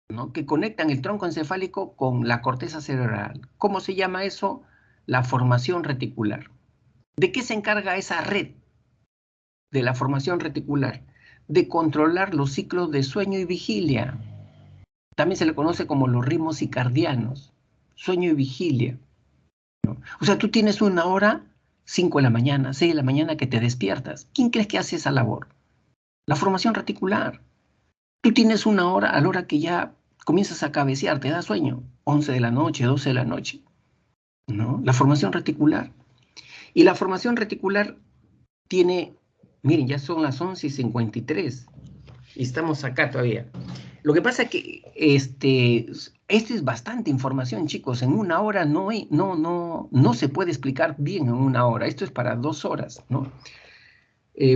¿no?, que conectan el tronco encefálico con la corteza cerebral. ¿Cómo se llama eso? La formación reticular. ¿De qué se encarga esa red de la formación reticular? De controlar los ciclos de sueño y vigilia. También se le conoce como los ritmos circadianos, sueño y vigilia, ¿no? O sea, tú tienes una hora, 5 de la mañana, 6 de la mañana, que te despiertas. ¿Quién crees que hace esa labor? La formación reticular. Tú tienes una hora a la hora que ya comienzas a cabecear, te da sueño, 11 de la noche, 12 de la noche, ¿no? La formación reticular. Y la formación reticular tiene, miren, ya son las 11:53 y estamos acá todavía. Lo que pasa es que este es bastante información, chicos. En una hora no se puede explicar bien en una hora. Esto es para 2 horas, ¿no?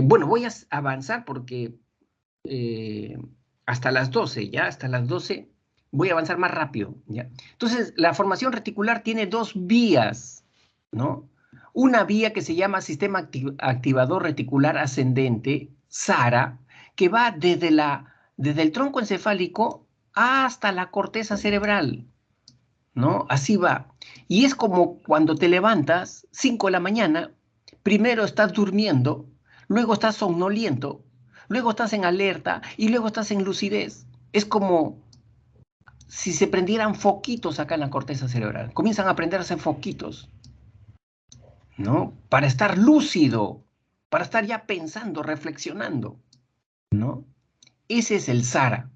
Bueno, voy a avanzar porque hasta las 12, ¿ya? Hasta las 12 voy a avanzar más rápido, ¿ya? Entonces, la formación reticular tiene 2 vías, ¿no? Una vía que se llama sistema activador reticular ascendente, SARA, que va desde el tronco encefálico hasta la corteza cerebral, ¿no? Así va. Y es como cuando te levantas, 5 de la mañana, primero estás durmiendo, luego estás somnoliento, luego estás en alerta y luego estás en lucidez. Es como si se prendieran foquitos acá en la corteza cerebral. Comienzan a prenderse foquitos, ¿no? Para estar lúcido, para estar ya pensando, reflexionando, ¿no? Ese es el SARA,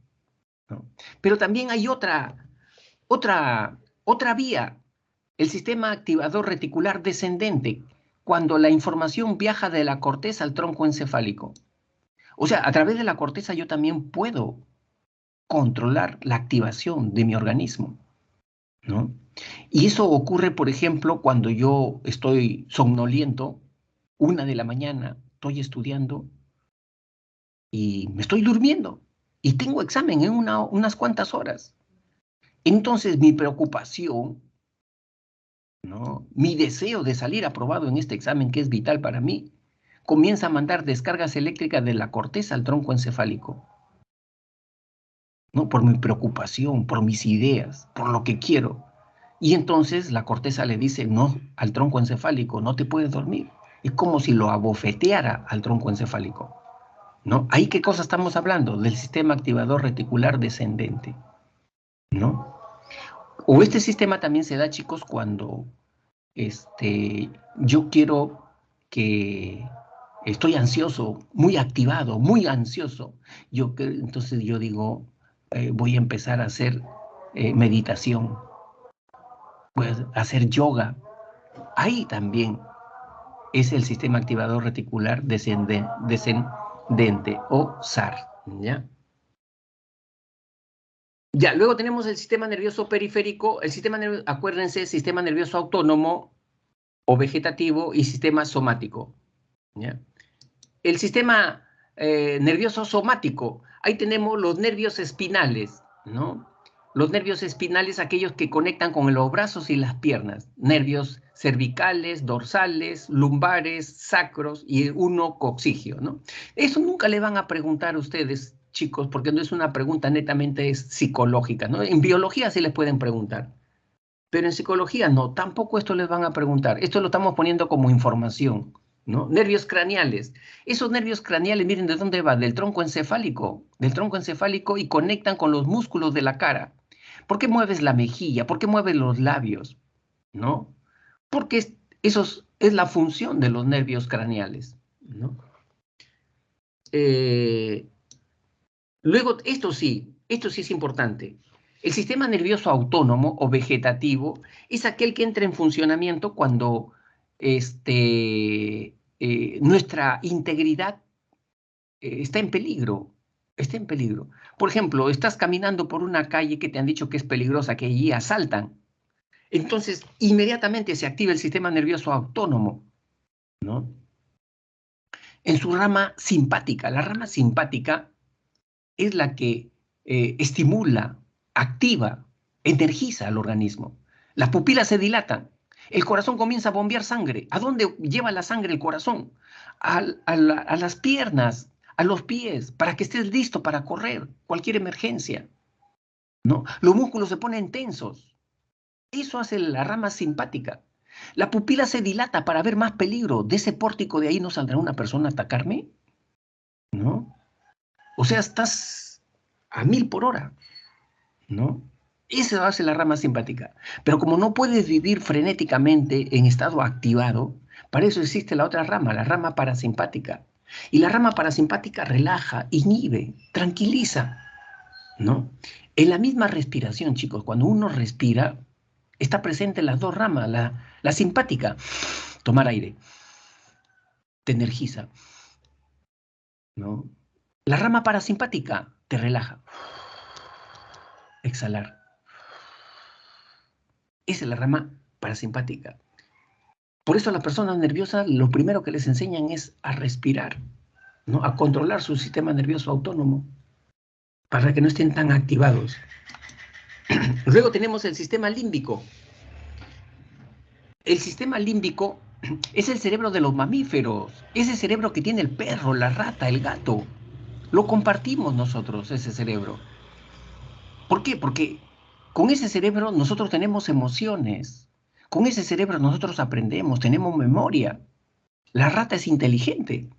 ¿no? Pero también hay otra vía, el sistema activador reticular descendente, cuando la información viaja de la corteza al tronco encefálico. O sea, a través de la corteza yo también puedo controlar la activación de mi organismo, ¿no? Y eso ocurre, por ejemplo, cuando yo estoy somnoliento, 1 de la mañana, estoy estudiando y me estoy durmiendo y tengo examen en unas cuantas horas. Entonces mi preocupación, ¿no?, mi deseo de salir aprobado en este examen que es vital para mí, comienza a mandar descargas eléctricas de la corteza al tronco encefálico, ¿no? Por mi preocupación, por mis ideas, por lo que quiero. Y entonces la corteza le dice no al tronco encefálico, no te puedes dormir. Es como si lo abofeteara al tronco encefálico, ¿no? ¿Ahí qué cosa estamos hablando? Del sistema activador reticular descendente, ¿no? O este sistema también se da, chicos, cuando yo quiero que estoy ansioso, muy activado, muy ansioso. Entonces yo digo, voy a empezar a hacer meditación, voy a hacer yoga. Ahí también es el sistema activador reticular descendente o SAR, ¿ya? Ya, luego tenemos el sistema nervioso periférico, acuérdense, sistema nervioso autónomo o vegetativo y sistema somático, ¿ya? El sistema nervioso somático, ahí tenemos los nervios espinales, ¿no? Los nervios espinales, aquellos que conectan con los brazos y las piernas, nervios cervicales, dorsales, lumbares, sacros y uno coxigio, ¿no? Eso nunca le van a preguntar a ustedes, chicos, porque no es una pregunta netamente psicológica, ¿no? En biología sí les pueden preguntar, pero en psicología no, tampoco esto les van a preguntar. Esto lo estamos poniendo como información, ¿no? Nervios craneales. Esos nervios craneales, miren de dónde va, del tronco encefálico y conectan con los músculos de la cara. ¿Por qué mueves la mejilla? ¿Por qué mueves los labios? ¿No? Porque eso es la función de los nervios craneales, ¿no? Luego, esto sí es importante. El sistema nervioso autónomo o vegetativo es aquel que entra en funcionamiento cuando nuestra integridad está en peligro. Está en peligro. Por ejemplo, estás caminando por una calle que te han dicho que es peligrosa, que allí asaltan. Entonces, inmediatamente se activa el sistema nervioso autónomo, ¿no? En su rama simpática. La rama simpática es la que estimula, activa, energiza al organismo. Las pupilas se dilatan. El corazón comienza a bombear sangre. ¿A dónde lleva la sangre el corazón? A las piernas, a los pies, para que estés listo para correr cualquier emergencia, ¿no? Los músculos se ponen tensos. Eso hace la rama simpática. La pupila se dilata para ver más peligro. ¿De ese pórtico de ahí no saldrá una persona a atacarme? ¿No? O sea, estás a 1000 por hora, ¿no? Eso hace la rama simpática. Pero como no puedes vivir frenéticamente en estado activado, para eso existe la otra rama, la rama parasimpática. Y la rama parasimpática relaja, inhibe, tranquiliza, ¿no? En la misma respiración, chicos, cuando uno respira, está presente las dos ramas, la simpática, tomar aire, te energiza, ¿no? La rama parasimpática te relaja, exhalar. Esa es la rama parasimpática. Por eso a las personas nerviosas lo primero que les enseñan es a respirar, ¿no? A controlar su sistema nervioso autónomo para que no estén tan activados. Luego tenemos el sistema límbico. El sistema límbico es el cerebro de los mamíferos, ese cerebro que tiene el perro, la rata, el gato. Lo compartimos nosotros, ese cerebro. ¿Por qué? Porque con ese cerebro nosotros tenemos emociones. Con ese cerebro nosotros aprendemos, tenemos memoria. La rata es inteligente.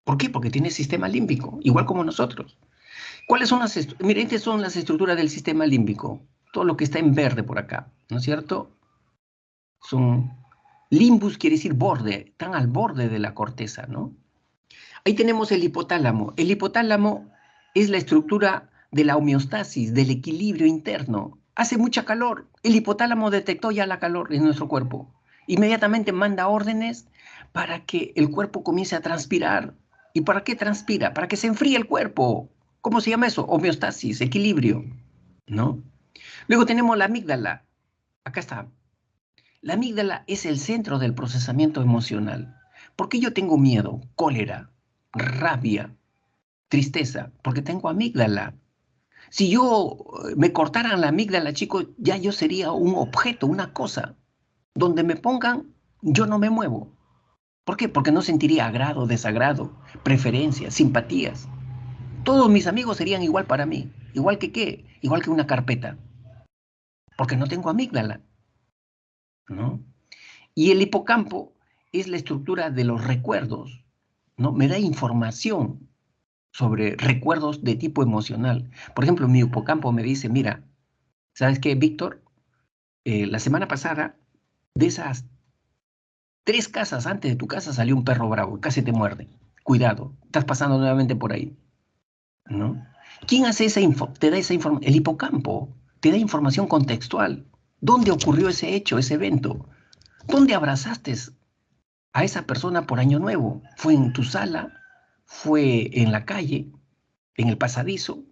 ¿Por qué? Porque tiene sistema límbico, igual como nosotros. ¿Cuáles son miren, estas son las estructuras del sistema límbico? Todo lo que está en verde por acá, ¿no es cierto? Son limbus, quiere decir borde, están al borde de la corteza, ¿no? Ahí tenemos el hipotálamo. El hipotálamo es la estructura de la homeostasis, del equilibrio interno. Hace mucha calor. El hipotálamo detectó ya la calor en nuestro cuerpo. Inmediatamente manda órdenes para que el cuerpo comience a transpirar. ¿Y para qué transpira? Para que se enfríe el cuerpo. ¿Cómo se llama eso? Homeostasis, equilibrio, ¿no? Luego tenemos la amígdala. Acá está. La amígdala es el centro del procesamiento emocional. ¿Por qué yo tengo miedo, cólera, rabia, tristeza? Porque tengo amígdala. Si yo me cortaran la amígdala, chicos, ya yo sería un objeto, una cosa. Donde me pongan, yo no me muevo. ¿Por qué? Porque no sentiría agrado, desagrado, preferencias, simpatías. Todos mis amigos serían igual para mí. ¿Igual que qué? Igual que una carpeta. Porque no tengo amígdala, ¿no? Y el hipocampo es la estructura de los recuerdos, ¿no? Me da información sobre recuerdos de tipo emocional. Por ejemplo, mi hipocampo me dice, mira, ¿sabes qué, Víctor? La semana pasada, de esas 3 casas antes de tu casa salió un perro bravo, casi te muerde. Cuidado, estás pasando nuevamente por ahí, ¿no? ¿Quién hace te da esa información? El hipocampo te da información contextual. ¿Dónde ocurrió ese hecho, ese evento? ¿Dónde abrazaste a esa persona por Año Nuevo? ¿Fue en tu sala? ¿Fue en la calle? ¿En el pasadizo?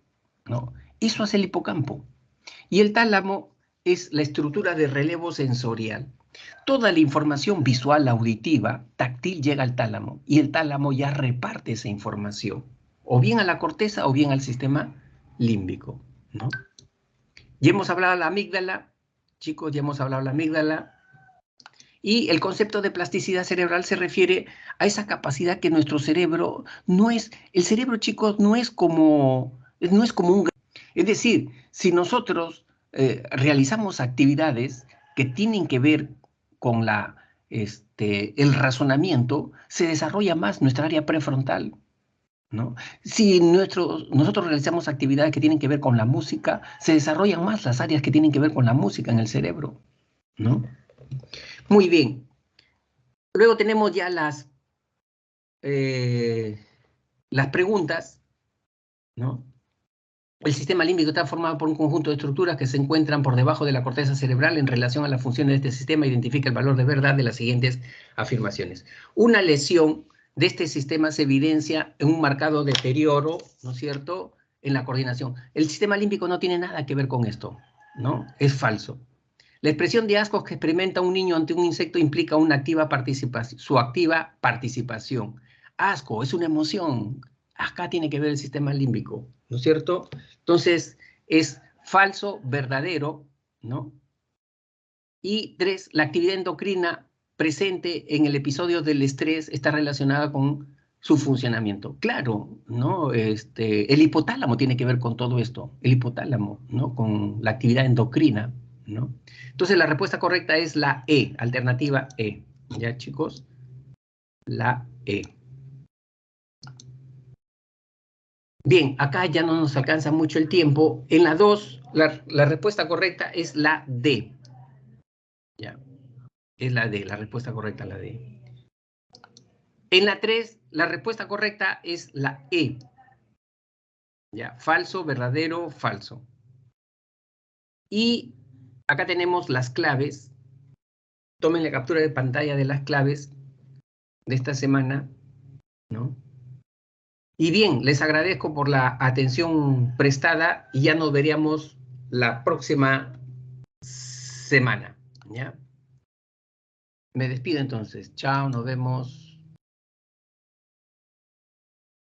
¿No? Eso hace el hipocampo. Y el tálamo es la estructura de relevo sensorial. Toda la información visual, auditiva, táctil llega al tálamo y el tálamo ya reparte esa información, o bien a la corteza o bien al sistema límbico, ¿no? Ya hemos hablado de la amígdala, chicos, ya hemos hablado de la amígdala. Y el concepto de plasticidad cerebral se refiere a esa capacidad que nuestro cerebro no es, el cerebro, chicos, no es como un... Es decir, si nosotros realizamos actividades que tienen que ver con el razonamiento, se desarrolla más nuestra área prefrontal, ¿no? Si nosotros realizamos actividades que tienen que ver con la música, se desarrollan más las áreas que tienen que ver con la música en el cerebro, ¿no? Muy bien. Luego tenemos ya las preguntas, ¿no? El sistema límbico está formado por un conjunto de estructuras que se encuentran por debajo de la corteza cerebral. En relación a las funciones de este sistema, identifica el valor de verdad de las siguientes afirmaciones. Una lesión de este sistema se evidencia en un marcado deterioro, ¿no es cierto?, en la coordinación. El sistema límbico no tiene nada que ver con esto, ¿no? Es falso. La expresión de asco que experimenta un niño ante un insecto implica una activa participación, su activa participación. Asco es una emoción. Acá tiene que ver el sistema límbico, ¿no es cierto? Entonces, es falso, verdadero, ¿no? Y 3, la actividad endocrina presente en el episodio del estrés está relacionada con su funcionamiento. Claro, ¿no? El hipotálamo tiene que ver con todo esto, el hipotálamo, ¿no? Con la actividad endocrina, ¿no? Entonces la respuesta correcta es la E, alternativa E. ¿Ya, chicos? La E. Bien, acá ya no nos alcanza mucho el tiempo. En la 2, la respuesta correcta es la D. Ya, es la D, la respuesta correcta, la D. En la 3, la respuesta correcta es la E. Ya, falso, verdadero, falso. Y acá tenemos las claves. Tomen la captura de pantalla de las claves de esta semana, ¿no? Y bien, les agradezco por la atención prestada y ya nos veríamos la próxima semana, ¿ya? Me despido entonces. Chao, nos vemos.